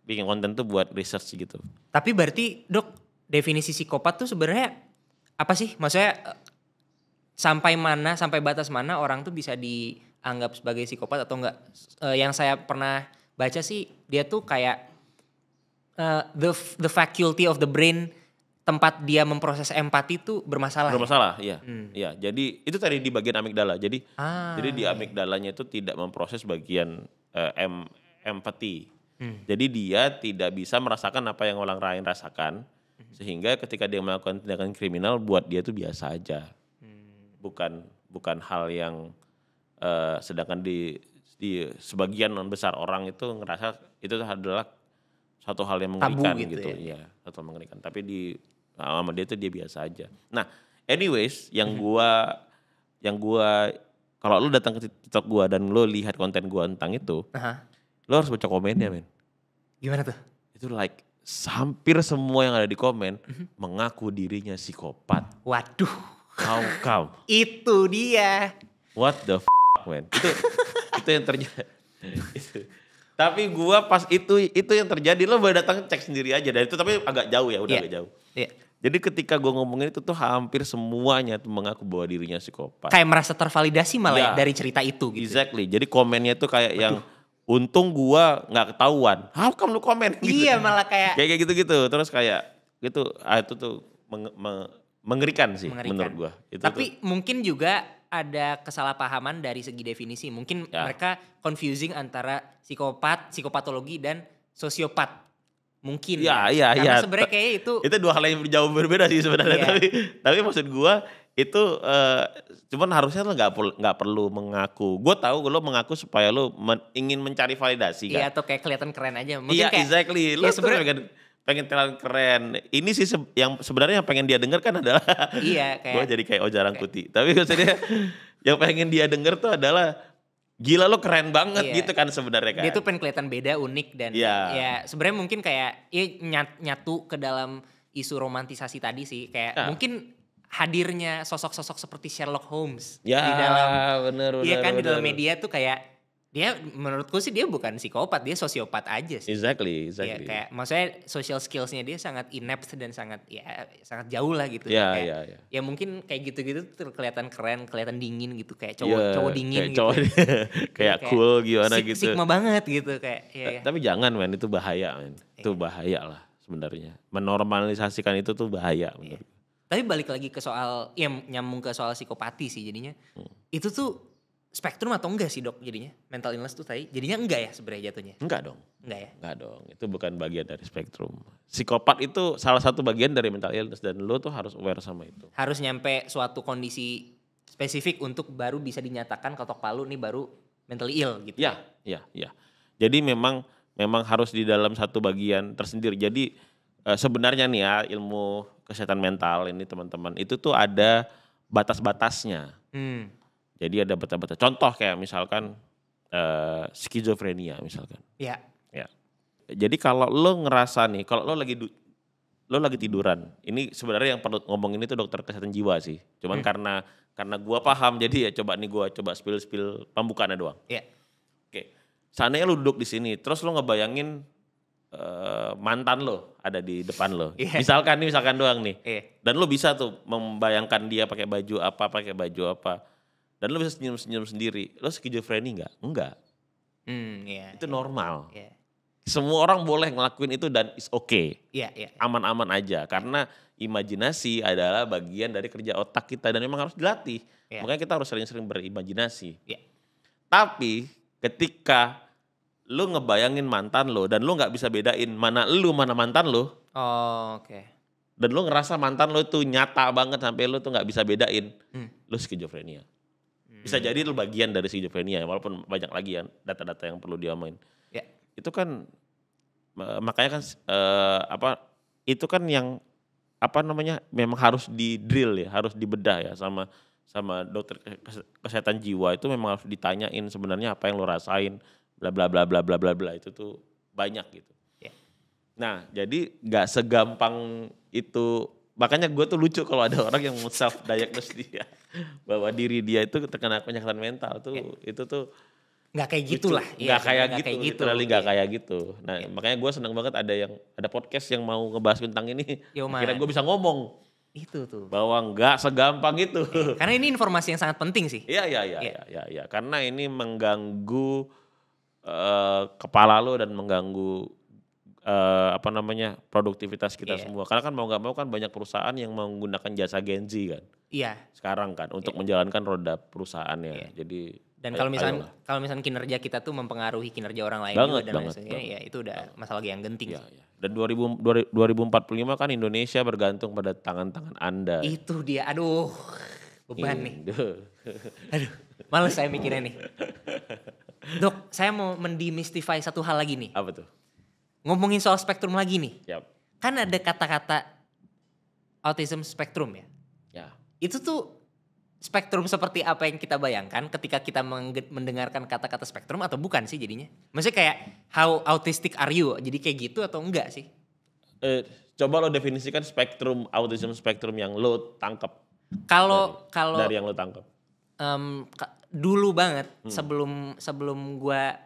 bikin konten tuh buat research gitu. Tapi berarti dok, definisi psikopat tuh sebenarnya apa sih? Maksudnya sampai batas mana orang tuh bisa dianggap sebagai psikopat atau enggak? Yang saya pernah baca sih dia tuh kayak the faculty of the brain, tempat dia memproses empati itu bermasalah. Iya. Iya. Jadi itu tadi di bagian amigdala. Jadi di amigdalanya itu tidak memproses bagian empati. Jadi dia tidak bisa merasakan apa yang orang lain rasakan, sehingga ketika dia melakukan tindakan kriminal buat dia itu biasa aja. Bukan hal yang sedangkan di sebagian besar orang itu ngerasa itu adalah satu hal yang mengerikan gitu. Iya, satu hal mengerikan. Tapi sama dia itu dia biasa aja. Nah, anyways, yang gua kalau lu datang ke TikTok gua dan lu lihat konten gua tentang itu, lu harus baca komennya, men. Gimana tuh? Itu hampir semua yang ada di komen mengaku dirinya psikopat. Waduh. Kau. Itu dia. What the man? Itu yang terjadi. Tapi gua pas itu yang terjadi, lo boleh datang cek sendiri aja. Dan itu tapi agak jauh ya, agak jauh. Jadi ketika gue ngomongin itu tuh hampir semuanya tuh mengaku bahwa dirinya psikopat. Kayak merasa tervalidasi malah ya dari cerita itu gitu. Exactly. Jadi komennya tuh kayak yang untung gua nggak ketahuan. How come lu komen? Gitu. Iya malah kayak gitu-gitu. Terus kayak gitu. Itu tuh mengerikan sih menurut gua. Tapi mungkin juga ada kesalahpahaman dari segi definisi. Mungkin mereka confusing antara psikopat, psikopatologi dan sosiopat. Mungkin iya. Karena sebenarnya kayak itu dua hal yang jauh berbeda sih sebenarnya. Tapi maksud gua itu cuman harusnya lo nggak perlu mengaku. Gue tahu lo mengaku supaya lo ingin mencari validasi kan. Iya atau kayak kelihatan keren aja. Mungkin iya kayak, exactly. Lo sebenarnya pengen kelihatan keren. Ini sih yang sebenarnya yang pengen dia denger kan adalah gue jadi kayak Ojarang Putih. Tapi maksudnya yang pengen dia denger tuh adalah gila lo keren banget gitu kan sebenarnya kan. Dia tuh pengen kelihatan beda, unik dan ya sebenarnya mungkin kayak nyatu ke dalam isu romantisasi tadi sih. Kayak mungkin hadirnya sosok-sosok seperti Sherlock Holmes di dalam di dalam media tuh kayak dia menurutku sih dia bukan psikopat, dia sosiopat aja sih. Exactly. Ya, kayak maksudnya social skills-nya dia sangat inept dan sangat jauh lah gitu. Ya mungkin kayak gitu-gitu kelihatan keren, kelihatan dingin gitu kayak cowok dingin kayak gitu. kayak cool gimana gitu. Sigma banget gitu kayak. Tapi jangan men, itu bahaya men. Itu bahaya lah sebenarnya. Menormalisasikan itu tuh bahaya menurut. Tapi balik lagi ke soal nyambung ke soal psikopati sih jadinya. Itu tuh spektrum atau enggak sih dok jadinya? Mental illness tuh tadi jadinya enggak ya sebenarnya jatuhnya? Enggak dong. Enggak ya? Enggak dong. Itu bukan bagian dari spektrum. Psikopat itu salah satu bagian dari mental illness dan lo tuh harus aware sama itu. Harus nyampe suatu kondisi spesifik untuk baru bisa dinyatakan ketok palu nih baru mentally ill gitu. Iya. Jadi memang harus di dalam satu bagian tersendiri. Jadi sebenarnya nih ya ilmu kesehatan mental ini teman-teman itu tuh ada batas-batasnya. Jadi ada batas-batas. Contoh kayak misalkan skizofrenia misalkan. Iya. Ya. Jadi kalau lo ngerasa nih, kalau lo lagi tiduran, ini sebenarnya yang perlu ngomongin itu dokter kesehatan jiwa sih. Cuman karena gua paham jadi ya coba spill pembukaannya doang. Iya. Oke. Seandainya lo duduk di sini, terus lo ngebayangin mantan lo ada di depan lo. Misalkan doang nih. Dan lo bisa tuh membayangkan dia pakai baju apa. Dan lo bisa senyum-senyum sendiri. Lo skizofrenia enggak? Itu normal. Semua orang boleh ngelakuin itu dan it's okay. Aman-aman aja. Karena imajinasi adalah bagian dari kerja otak kita dan memang harus dilatih. Makanya kita harus sering-sering berimajinasi. Tapi ketika lo ngebayangin mantan lo dan lo gak bisa bedain mana mantan lo. Dan lo ngerasa mantan lo tuh nyata banget sampai lo tuh gak bisa bedain. Lo skizofrenia. Bisa jadi itu bagian dari skizofrenia walaupun banyak lagi ya data-data yang perlu diamain. Itu kan makanya kan itu kan yang memang harus di drill ya, harus dibedah ya sama dokter kesehatan jiwa itu memang harus ditanyain sebenarnya apa yang lo rasain bla bla bla bla bla bla bla itu tuh banyak gitu. Nah, jadi nggak segampang itu. Makanya gue tuh lucu kalau ada orang yang self diagnose dia bahwa diri dia itu terkena penyakit mental tuh itu tuh nggak kayak gitulah. Nggak kayak gitu. Nggak kayak gitu. Nah, makanya gue senang banget ada podcast yang mau ngebahas tentang ini. Akhirnya gue bisa ngomong. Itu tuh. Bahwa nggak segampang itu. Karena ini informasi yang sangat penting sih. Iya. Karena ini mengganggu kepala lo dan mengganggu produktivitas kita semua. Karena kan mau nggak mau kan banyak perusahaan yang menggunakan jasa Gen Z kan. Iya. Sekarang kan untuk menjalankan roda perusahaannya. Jadi dan kalau misalnya kinerja kita tuh mempengaruhi kinerja orang lain banget, juga dan lain sebagainya, ya itu udah masalah yang genting. Dan 2045 kan Indonesia bergantung pada tangan-tangan Anda. Itu dia, aduh beban nih. Aduh, males saya mikirnya nih. Dok, saya mau mendemystify satu hal lagi nih. Apa tuh? Ngomongin soal spektrum lagi nih. Kan ada kata-kata autism spektrum ya. Itu tuh spektrum seperti apa yang kita bayangkan ketika kita mendengarkan kata-kata spektrum atau bukan sih jadinya? Maksudnya kayak how autistic are you? Jadi kayak gitu atau enggak sih? Coba lo definisikan spektrum autism spektrum yang lo tangkap. Kalau dari yang lo tangkap. Dulu banget sebelum gua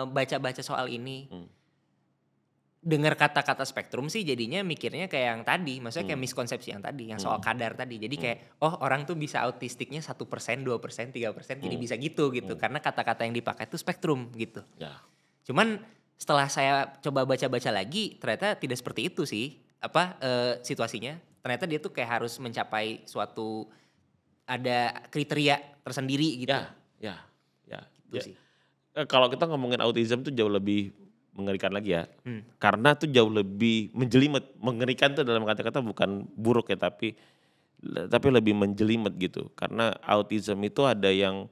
baca-baca soal ini. dengar kata-kata spektrum sih jadinya mikirnya kayak yang tadi, maksudnya kayak miskonsepsi yang tadi, yang soal kadar tadi. Jadi kayak, oh orang tuh bisa autistiknya 1%, 2%, 3%, jadi bisa gitu. Karena kata-kata yang dipakai itu spektrum gitu. Ya. Cuman setelah saya coba baca-baca lagi, ternyata tidak seperti itu sih, situasinya. Ternyata dia tuh kayak harus mencapai suatu, ada kriteria tersendiri gitu. Ya. Gitu sih. Kalau kita ngomongin autism tuh jauh lebih mengerikan lagi ya. Karena tuh jauh lebih menjelimet. Mengerikan tuh dalam kata-kata bukan buruk ya, tapi lebih menjelimet gitu. Karena autism itu ada yang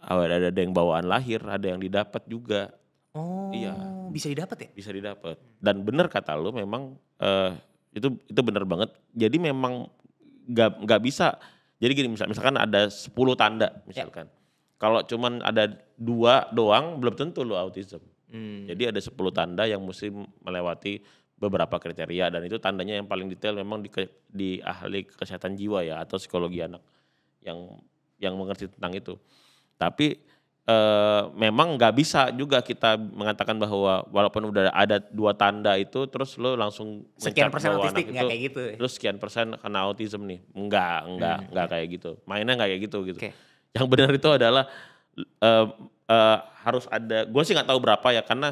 ada yang bawaan lahir, ada yang didapat juga. Oh, Iya, bisa didapat ya? bisa didapat. Dan benar kata lu memang itu benar banget. Jadi memang nggak bisa. Jadi gini, misalkan ada 10 tanda misalkan. Kalau cuman ada 2 doang belum tentu lu autism. Jadi ada 10 tanda yang mesti melewati beberapa kriteria, dan itu tandanya yang paling detail memang di ahli kesehatan jiwa ya, atau psikologi anak yang mengerti tentang itu. Tapi memang nggak bisa juga kita mengatakan bahwa walaupun udah ada 2 tanda itu terus lo langsung Sekian mencap persen bahwa autistik, anak nggak itu kayak gitu ya? terus sekian persen kena autism nih. Enggak kayak gitu. Mainnya nggak kayak gitu. Oke. Yang benar itu adalah harus ada, gue sih nggak tahu berapa ya, karena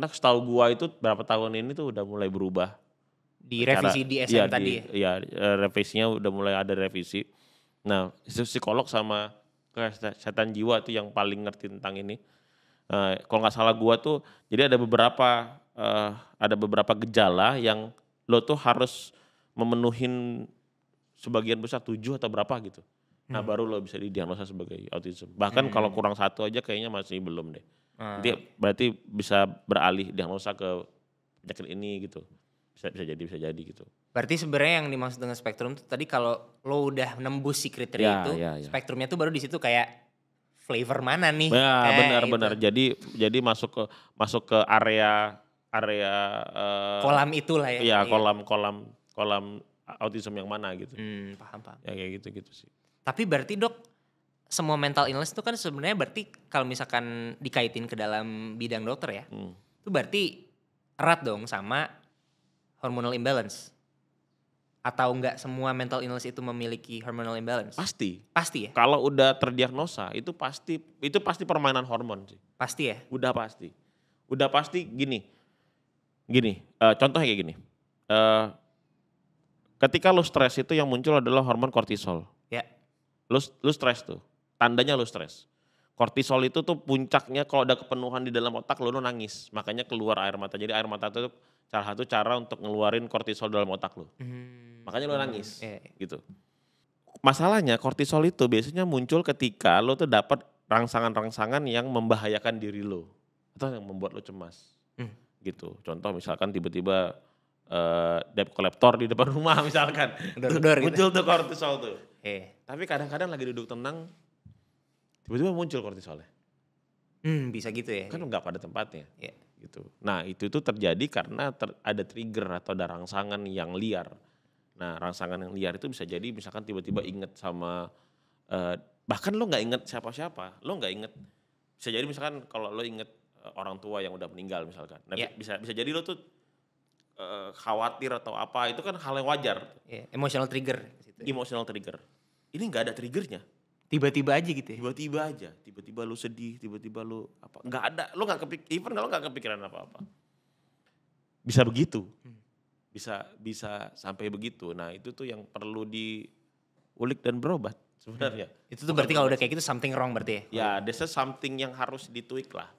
setahu gue itu berapa tahun ini tuh udah mulai berubah. Di revisi DSM tadi ya? Iya, revisinya udah mulai ada revisi. Nah, psikolog sama kesehatan jiwa tuh yang paling ngerti tentang ini. Kalau nggak salah gua tuh, jadi ada beberapa gejala yang lo tuh harus memenuhin sebagian besar 7 atau berapa gitu. Nah baru lo bisa didiagnosa sebagai autism. Bahkan kalau kurang 1 aja kayaknya masih belum deh. Nanti berarti bisa beralih diagnosa ke penyakit ini gitu. Bisa jadi gitu. Berarti sebenarnya yang dimaksud dengan spektrum itu tadi kalau lo udah nembus si kriteria itu, spektrumnya tuh baru di situ kayak flavor mana nih? Ya, benar. Jadi masuk ke area kolam itulah ya. Iya, kolam autism yang mana gitu. Paham. Ya kayak gitu sih. Tapi berarti Dok, semua mental illness itu kan sebenarnya berarti kalau misalkan dikaitin ke dalam bidang dokter ya, itu berarti erat dong sama hormonal imbalance. Atau enggak semua mental illness itu memiliki hormonal imbalance? Pasti ya? Kalau udah terdiagnosa itu pasti permainan hormon sih. Pasti ya? Udah pasti gini. Contohnya kayak gini. Ketika lo stres itu yang muncul adalah hormon kortisol. Ya. Lu stres tuh. Tandanya lu stres. Kortisol itu tuh puncaknya kalau ada kepenuhan di dalam otak lu nangis. Makanya keluar air mata. Jadi air mata itu salah satu cara untuk ngeluarin kortisol dalam otak lu. Makanya lu nangis. Gitu. Masalahnya kortisol itu biasanya muncul ketika lu tuh dapat rangsangan-rangsangan yang membahayakan diri lu. Atau yang membuat lu cemas. Gitu. Contoh misalkan tiba-tiba debt collector di depan rumah misalkan. Muncul tuh kortisol tuh. Tapi kadang-kadang lagi duduk tenang, tiba-tiba muncul kortisolnya. Bisa gitu ya? Kan nggak pada tempatnya. Gitu. Nah itu terjadi karena ada trigger atau ada rangsangan yang liar. Nah rangsangan yang liar itu bisa jadi misalkan tiba-tiba inget sama, bahkan lo nggak inget siapa-siapa, lo nggak inget. Bisa jadi misalkan kalau lo inget orang tua yang udah meninggal misalkan. Nah bisa jadi lo tuh khawatir atau apa, itu kan hal yang wajar. Emotional trigger. Emotional trigger. Ini nggak ada triggernya. Tiba-tiba aja gitu ya? Tiba-tiba lu sedih, tiba-tiba lu apa, nggak ada, lu nggak even kalau nggak kepikiran apa-apa. Bisa begitu. Bisa sampai begitu. Nah itu tuh yang perlu diulik dan berobat sebenarnya. Itu tuh berarti kalau udah kayak gitu something wrong berarti ya? Ya, there's something yang harus dituik lah.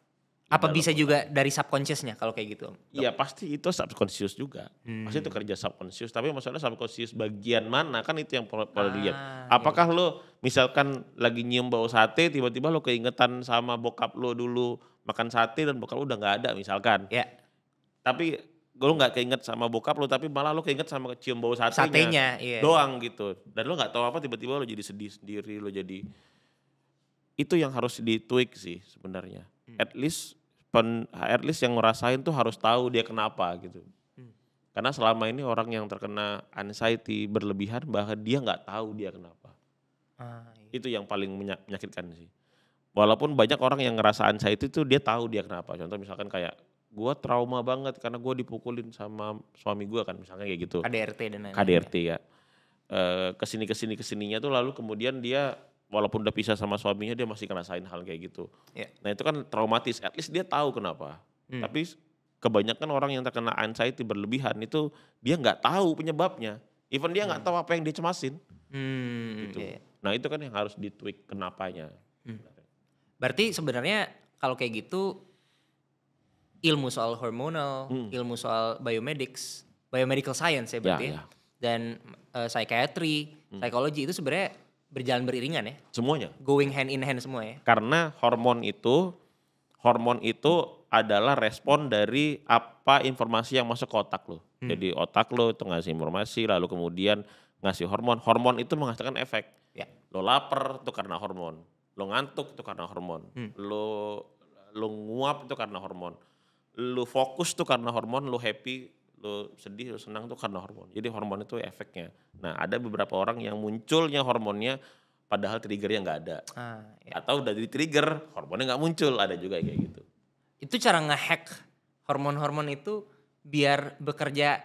Apa bisa juga dari subconsciousnya kalau kayak gitu? Iya pasti itu subconscious juga. Pasti itu kerja subconscious. Tapi maksudnya subconscious bagian mana kan itu yang perlu dilihat. Apakah lo misalkan lagi nyium bau sate tiba-tiba lo keingetan sama bokap lo dulu makan sate dan bokap lo udah gak ada misalkan. Tapi lo gak keinget sama bokap lo tapi malah lo keinget sama cium bau satenya doang gitu. Dan lo gak tahu apa tiba-tiba lo jadi sedih sendiri, lo jadi. Itu yang harus ditweak sih sebenarnya. At least yang ngerasain tuh harus tahu dia kenapa gitu. Karena selama ini orang yang terkena anxiety berlebihan bahkan dia nggak tahu dia kenapa. Itu yang paling menyakitkan sih. Walaupun banyak orang yang ngerasa anxiety itu dia tahu dia kenapa. Contoh misalkan kayak gue trauma banget karena gue dipukulin sama suami gue kan misalnya kayak gitu. KDRT dan lain-lain. KDRT ya. Kesininya tuh lalu kemudian dia walaupun udah pisah sama suaminya dia masih ngerasain hal kayak gitu. Yeah. Nah itu kan traumatis, at least dia tahu kenapa. Tapi kebanyakan orang yang terkena anxiety berlebihan itu dia nggak tahu penyebabnya. Even dia nggak tahu apa yang dia cemasin. Gitu. Yeah. Nah itu kan yang harus ditweak kenapanya. Berarti sebenarnya kalau kayak gitu ilmu soal hormonal, ilmu soal biomedical science ya berarti ya. Dan psychiatry, psikologi itu sebenarnya berjalan beriringan ya. Semuanya. Going hand in hand semua ya. Karena hormon itu adalah respon dari apa informasi yang masuk ke otak lo. Jadi otak lo itu ngasih informasi lalu kemudian ngasih hormon. Hormon itu menghasilkan efek. Ya. Lo lapar itu karena hormon. Lo ngantuk itu karena hormon. Lo nguap itu karena hormon. Lo fokus itu karena hormon. Lo happy, lo sedih, lo senang itu karena hormon. Jadi hormon itu efeknya. Nah ada beberapa orang yang munculnya hormonnya padahal triggernya nggak ada. Ya. Atau udah di trigger hormonnya nggak muncul, ada juga kayak gitu. Itu cara ngehack hormon-hormon itu biar bekerja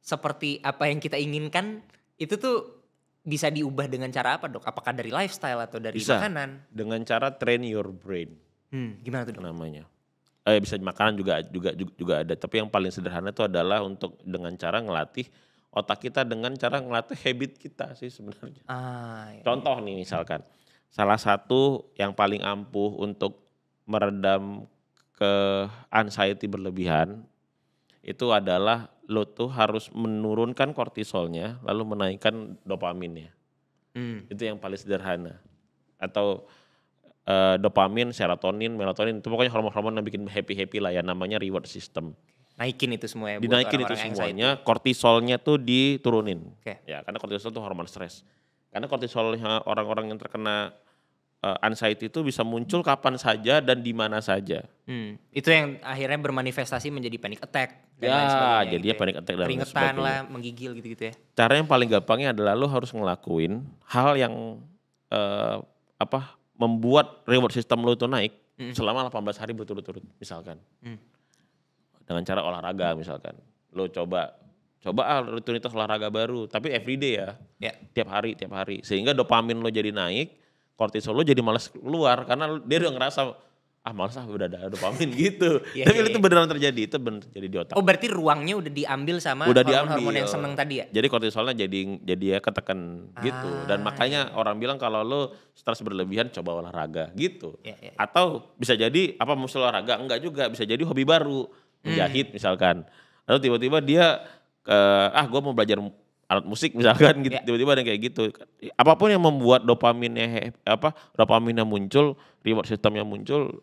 seperti apa yang kita inginkan, itu tuh bisa diubah dengan cara apa dok? Apakah dari lifestyle atau dari makanan? Dengan cara train your brain. Gimana tuh dok? Namanya. Bisa makanan juga ada, tapi yang paling sederhana itu adalah untuk dengan cara ngelatih otak kita dengan cara ngelatih habit kita sih sebenarnya. Ya. Contoh nih misalkan, salah satu yang paling ampuh untuk meredam ke anxiety berlebihan itu adalah lo tuh harus menurunkan kortisolnya lalu menaikkan dopaminnya. Itu yang paling sederhana. Atau dopamin, serotonin, melatonin itu pokoknya hormon-hormon yang bikin happy lah ya, namanya reward system. Naikin itu semua ya. Dinaikin itu semuanya, kortisolnya tuh diturunin. Okay. Ya, karena kortisol tuh hormon stres. Karena kortisolnya orang-orang yang terkena anxiety itu bisa muncul kapan saja dan di mana saja. Itu yang akhirnya bermanifestasi menjadi panic attack dan lain sebagainya. Jadinya gitu panic attack dan lain sebagainya. Keringetan lah, menggigil gitu-gitu ya. Cara yang paling gampangnya adalah lo harus ngelakuin hal yang membuat reward system lo itu naik selama 18 hari berturut-turut misalkan. Dengan cara olahraga misalkan. Lo coba rutinitas olahraga baru, tapi everyday ya. Tiap hari. Sehingga dopamin lo jadi naik, kortisol lo jadi malas keluar karena dia udah ngerasa malas udah ada dopamin gitu. Tapi itu beneran terjadi, itu bener terjadi di otak. Oh berarti ruangnya udah diambil sama hormon yang seneng tadi ya? Jadi kortisolnya jadi ya ketekan gitu. Dan makanya orang bilang kalau lo stres berlebihan coba olahraga gitu. Atau bisa jadi mesti olahraga? Enggak juga, bisa jadi hobi baru. Menjahit misalkan. Lalu tiba-tiba dia gue mau belajar alat musik misalkan gitu. Tiba-tiba ada kayak gitu. Apapun yang membuat dopaminnya muncul, reward systemnya muncul,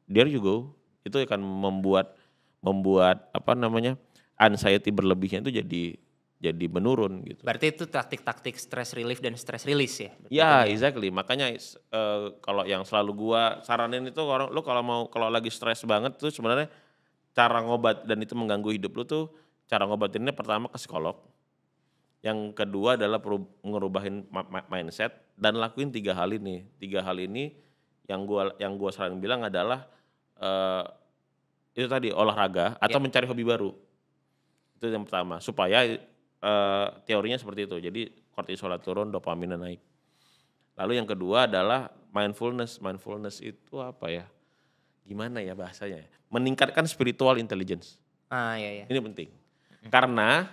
there you go. Itu akan membuat anxiety berlebihnya itu jadi menurun gitu. Berarti itu taktik-taktik stress relief dan stress release ya? Ya, exactly. Makanya kalau yang selalu gua saranin itu orang lu kalau lagi stres banget tuh sebenarnya cara ngobat dan itu mengganggu hidup lu tuh cara ngobatinnya pertama ke psikolog. Yang kedua adalah ngerubahin mindset dan lakuin 3 hal ini. 3 hal ini yang gua selalu bilang adalah itu tadi olahraga atau mencari hobi baru. Itu yang pertama supaya teorinya seperti itu. Jadi kortisol turun, dopaminnya naik. Lalu yang kedua adalah mindfulness. Mindfulness itu apa ya? Gimana ya bahasanya? Meningkatkan spiritual intelligence. Iya. Ini penting. Karena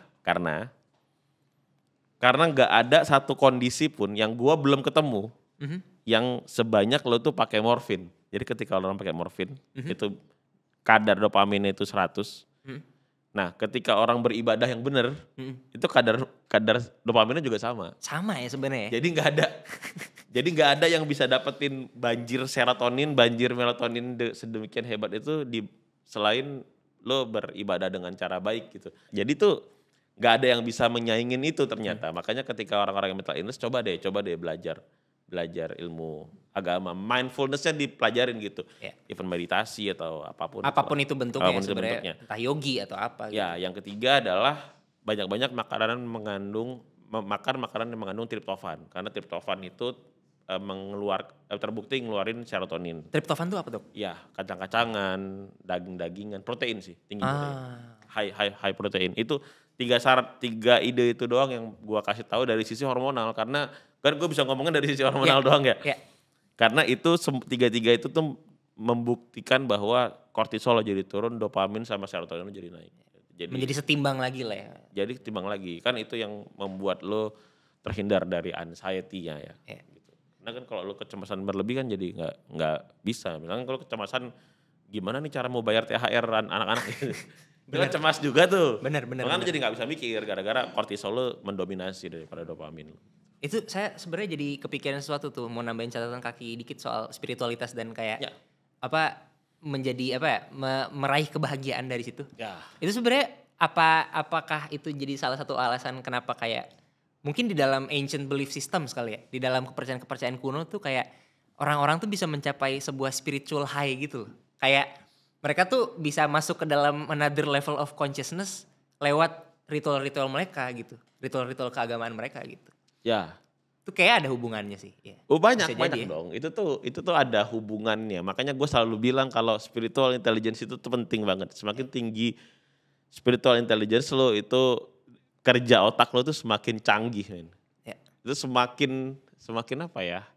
nggak ada satu kondisi pun yang gua belum ketemu yang sebanyak lo tuh pakai morfin. Jadi ketika orang pakai morfin itu kadar dopaminnya itu 100. Nah, ketika orang beribadah yang benar, itu kadar dopaminnya juga sama. Sama ya sebenarnya. Jadi nggak ada yang bisa dapetin banjir serotonin, banjir melatonin sedemikian hebat itu selain lo beribadah dengan cara baik gitu. Jadi tuh nggak ada yang bisa menyaingin itu ternyata. Makanya ketika orang-orang yang mental illness coba deh belajar ilmu agama, mindfulness-nya dipelajarin gitu. Even meditasi atau apapun itu bentuknya sebenarnya, entah yogi atau apa gitu. Ya, yang ketiga adalah banyak-banyak makan makanan yang mengandung triptofan. Karena triptofan itu terbukti ngeluarin serotonin. Triptofan tuh apa, Dok? Ya, kacang-kacangan, daging-dagingan, protein sih, tinggi protein. High protein. Itu 3 ide itu doang yang gua kasih tahu dari sisi hormonal, karena kan gue bisa ngomongin dari sisi hormonal doang ya. Karena itu 3 itu tuh membuktikan bahwa kortisol jadi turun, dopamin sama serotonin jadi naik. Menjadi setimbang lagi lah ya. Jadi setimbang lagi, kan itu yang membuat lo terhindar dari anxiety-nya ya. Gitu. Nah kan kalau lo kecemasan berlebih kan jadi nggak bisa. Misalnya kalau kecemasan, gimana nih cara mau bayar THR anak-anak gitu. Itu kan cemas juga tuh. Bener. Makanya jadi nggak bisa mikir gara-gara kortisol lo mendominasi daripada dopamin. Itu saya sebenarnya jadi kepikiran sesuatu tuh, mau nambahin catatan kaki dikit soal spiritualitas dan kayak meraih kebahagiaan dari situ. Itu sebenarnya apakah itu jadi salah satu alasan kenapa kayak mungkin di dalam ancient belief system sekali ya, di dalam kepercayaan kuno tuh kayak orang-orang tuh bisa mencapai sebuah spiritual high gitu loh. Kayak mereka tuh bisa masuk ke dalam another level of consciousness lewat ritual-ritual mereka gitu, ritual-ritual keagamaan mereka gitu. Ya. Itu kayak ada hubungannya sih. Ya. Banyak dong. Itu tuh ada hubungannya. Makanya gue selalu bilang kalau spiritual intelligence itu tuh penting banget. Semakin tinggi spiritual intelligence lo itu, kerja otak lo tuh semakin canggih, men. Itu semakin apa ya?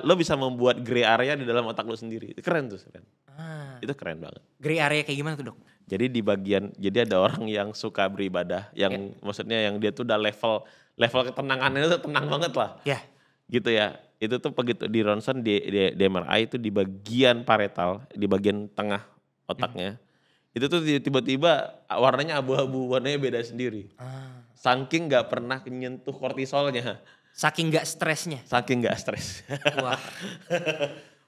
Lo bisa membuat gray area di dalam otak lo sendiri. Itu keren tuh, keren. Itu keren banget. Gray area kayak gimana tuh, Dok? Jadi jadi ada orang yang suka beribadah, yang maksudnya yang dia tuh udah level ketenangannya tuh tenang banget lah. Gitu ya. Itu tuh begitu di ronsen di MRI itu di bagian parietal, di bagian tengah otaknya. Itu tuh tiba-tiba warnanya abu-abu, warnanya beda sendiri. Saking gak pernah menyentuh kortisolnya. Saking gak stresnya. Wah.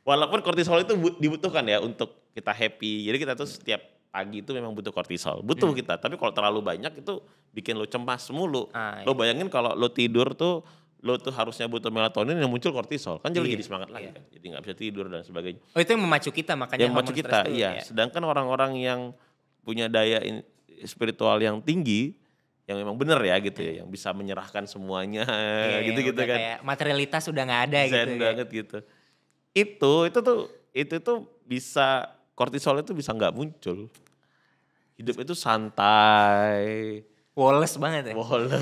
Walaupun kortisol itu dibutuhkan ya untuk kita happy. Jadi kita tuh setiap pagi itu memang butuh kortisol. Butuh kita, tapi kalau terlalu banyak itu bikin lo cemas mulu. Lo bayangin kalau lo tidur tuh, lo tuh harusnya butuh melatonin yang muncul kortisol. Kan jadi semangat lagi kan. Jadi gak bisa tidur dan sebagainya. Oh itu yang memacu kita makanya. Yang memacu kita, iya. Sedangkan orang-orang yang punya daya spiritual yang tinggi, yang memang benar ya gitu ya, yang bisa menyerahkan semuanya gitu-gitu kan. Kayak materialitas udah gak ada gitu. Zen banget gitu. Itu tuh bisa, kortisol itu bisa nggak muncul. Hidup itu santai. Woles banget ya. Woles.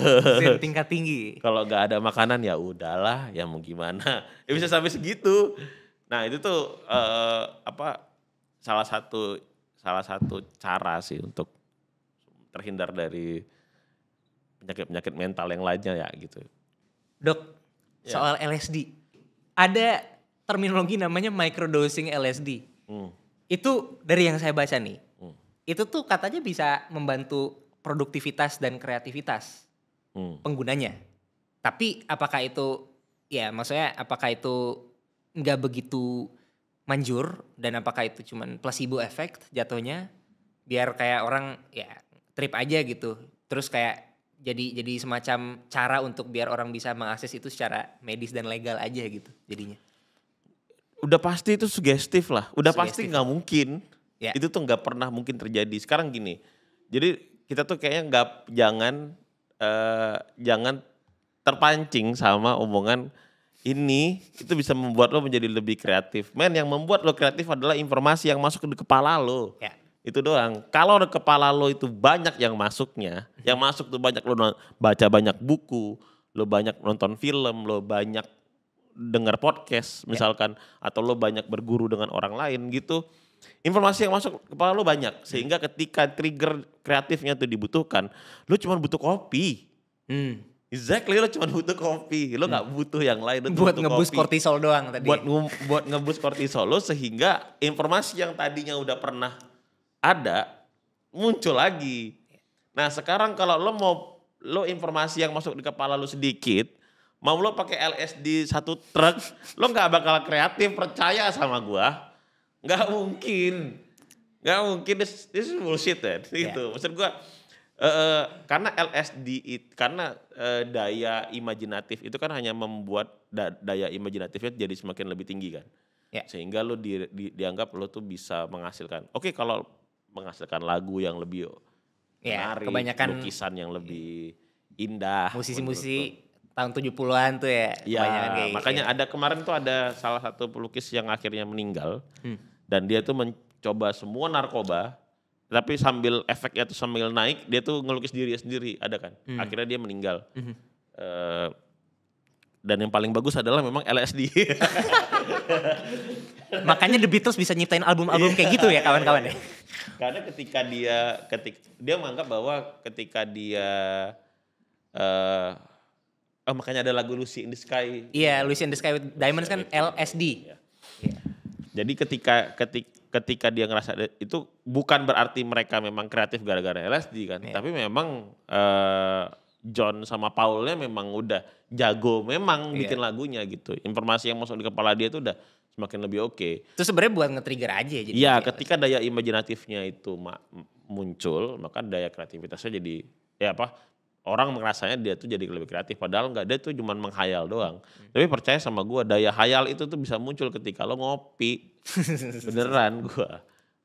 Tingkat tinggi. Kalau nggak ada makanan ya udahlah, ya mau gimana. Ya bisa sampai segitu. Nah itu tuh salah satu cara sih untuk terhindar dari penyakit mental yang lainnya ya gitu. Dok, soal LSD. Ada terminologi namanya microdosing LSD. Itu dari yang saya baca nih. Itu tuh katanya bisa membantu produktivitas dan kreativitas penggunanya. Tapi apakah itu nggak begitu manjur, dan apakah itu cuman placebo effect jatuhnya, biar kayak orang ya trip aja gitu. Terus kayak jadi semacam cara untuk biar orang bisa mengakses itu secara medis dan legal aja gitu jadinya. Udah pasti itu sugestif lah. Pasti nggak mungkin. Itu tuh nggak pernah mungkin terjadi. Sekarang gini. Jadi kita tuh kayaknya jangan terpancing sama omongan ini. Itu bisa membuat lo menjadi lebih kreatif. Yang membuat lo kreatif adalah informasi yang masuk ke kepala lo. Itu doang. Kalau di kepala lo itu banyak yang masuknya, yang masuk tuh banyak, lo baca banyak buku, lo banyak nonton film, lo banyak dengar podcast misalkan, atau lo banyak berguru dengan orang lain gitu. Informasi yang masuk ke kepala lo banyak, sehingga ketika trigger kreatifnya tuh dibutuhkan, lo cuma butuh kopi. Exactly, lo cuma butuh kopi. Lo gak butuh yang lain. Buat ngebus kortisol doang tadi. Buat ngebus kortisol lo, sehingga informasi yang tadinya udah pernah ada muncul lagi. Nah sekarang kalau lo informasi yang masuk di kepala lo sedikit, mau lo pakai LSD 1 truk, lo gak bakal kreatif, percaya sama gua. Gak mungkin. This is bullshit ya. Gitu. Maksud gua, karena LSD daya imajinatif itu kan hanya membuat daya imajinatifnya jadi semakin lebih tinggi kan. Sehingga lo dianggap lo tuh bisa menghasilkan. Oke, kalau menghasilkan lagu yang lebih menarik, lukisan yang lebih indah. Musisi-musisi tahun 70-an tuh ya. Iya, makanya ada kemarin tuh ada salah satu pelukis yang akhirnya meninggal. Dan dia tuh mencoba semua narkoba, tapi sambil efeknya tuh sambil naik, dia tuh ngelukis diri sendiri, ada kan. Akhirnya dia meninggal. Dan yang paling bagus adalah memang LSD. Makanya The Beatles bisa nyiptain album-album kayak gitu ya kawan-kawan ya. Karena ketika dia menganggap bahwa ketika dia makanya ada lagu Lucy in the Sky. Iya, Lucy in the Sky with Diamonds kan LSD. Ya. Jadi ketika dia ngerasa itu bukan berarti mereka memang kreatif gara-gara LSD kan, tapi memang John sama Paulnya memang udah jago memang bikin lagunya gitu. Informasi yang masuk di kepala dia tuh udah semakin lebih oke. Itu sebenarnya buat nge-trigger aja jadi. Iya, ketika daya imajinatifnya itu muncul, maka daya kreativitasnya jadi orang merasanya dia tuh jadi lebih kreatif, padahal enggak, dia tuh cuma menghayal doang. Tapi percaya sama gue, daya hayal itu tuh bisa muncul ketika lo ngopi. Beneran gue.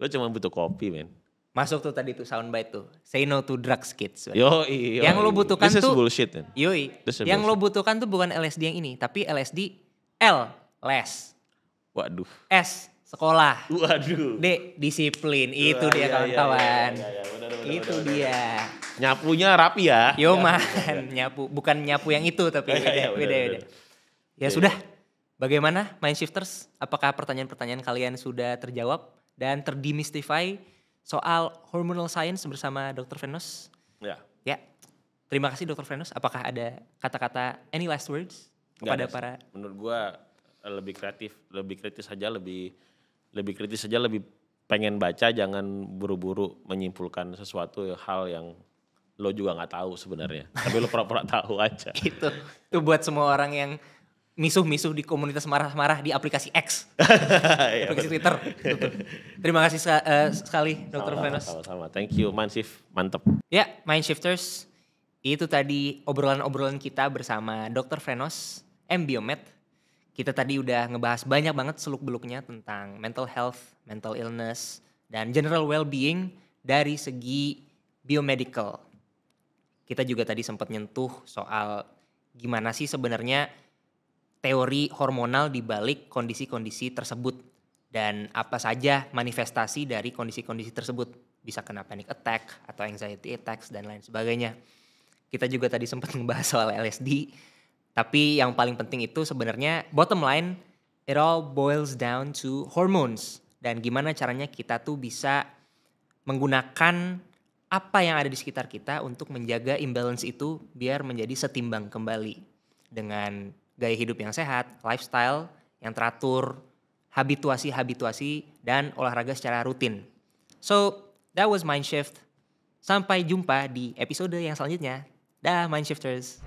Lo cuma butuh kopi, men. Masuk tuh tadi tuh soundbite tuh. Say no to drugs, kids. Yoi. Yang lo butuhkan This tuh. This is bullshit, man. Yoi. Yang lo butuhkan tuh bukan LSD yang ini, tapi LSD les. Waduh. S, sekolah. Waduh. D, disiplin. Itu dia kawan-kawan. Itu dia. Nyapunya rapi ya. Yoman, nyapu. Bukan nyapu yang itu tapi beda. Ya sudah, bagaimana Mind Shifters? Apakah pertanyaan-pertanyaan kalian sudah terjawab dan terdemystify soal hormonal science bersama Dr. Venus? Ya. Terima kasih Dr. Venus. Apakah ada kata-kata any last words kepada para? Menurut gua lebih kritis saja, lebih pengen baca, jangan buru-buru menyimpulkan sesuatu hal yang lo juga nggak tahu sebenarnya, tapi lo pura-pura tahu aja. Itu buat semua orang yang misuh-misuh di komunitas marah-marah di aplikasi X, aplikasi Twitter. Terima kasih sekali Dr. Venus. Sama-sama, thank you, Mansif, mantep. Ya, Mind Shifters, itu tadi obrolan-obrolan kita bersama Dr. Venus, M. Biomed. Kita tadi udah ngebahas banyak banget seluk-beluknya tentang mental health, mental illness, dan general well-being dari segi biomedical. Kita juga tadi sempat nyentuh soal gimana sih sebenarnya teori hormonal di balik kondisi-kondisi tersebut. Dan apa saja manifestasi dari kondisi-kondisi tersebut. Bisa kena panic attack atau anxiety attacks dan lain sebagainya. Kita juga tadi sempat ngebahas soal LSD. Tapi yang paling penting itu sebenarnya bottom line, it all boils down to hormones. Dan gimana caranya kita tuh bisa menggunakan apa yang ada di sekitar kita untuk menjaga imbalance itu biar menjadi setimbang kembali. Dengan gaya hidup yang sehat, lifestyle yang teratur, habituasi, dan olahraga secara rutin. So, that was Mind Shift. Sampai jumpa di episode yang selanjutnya. Dah, Mind Shifters.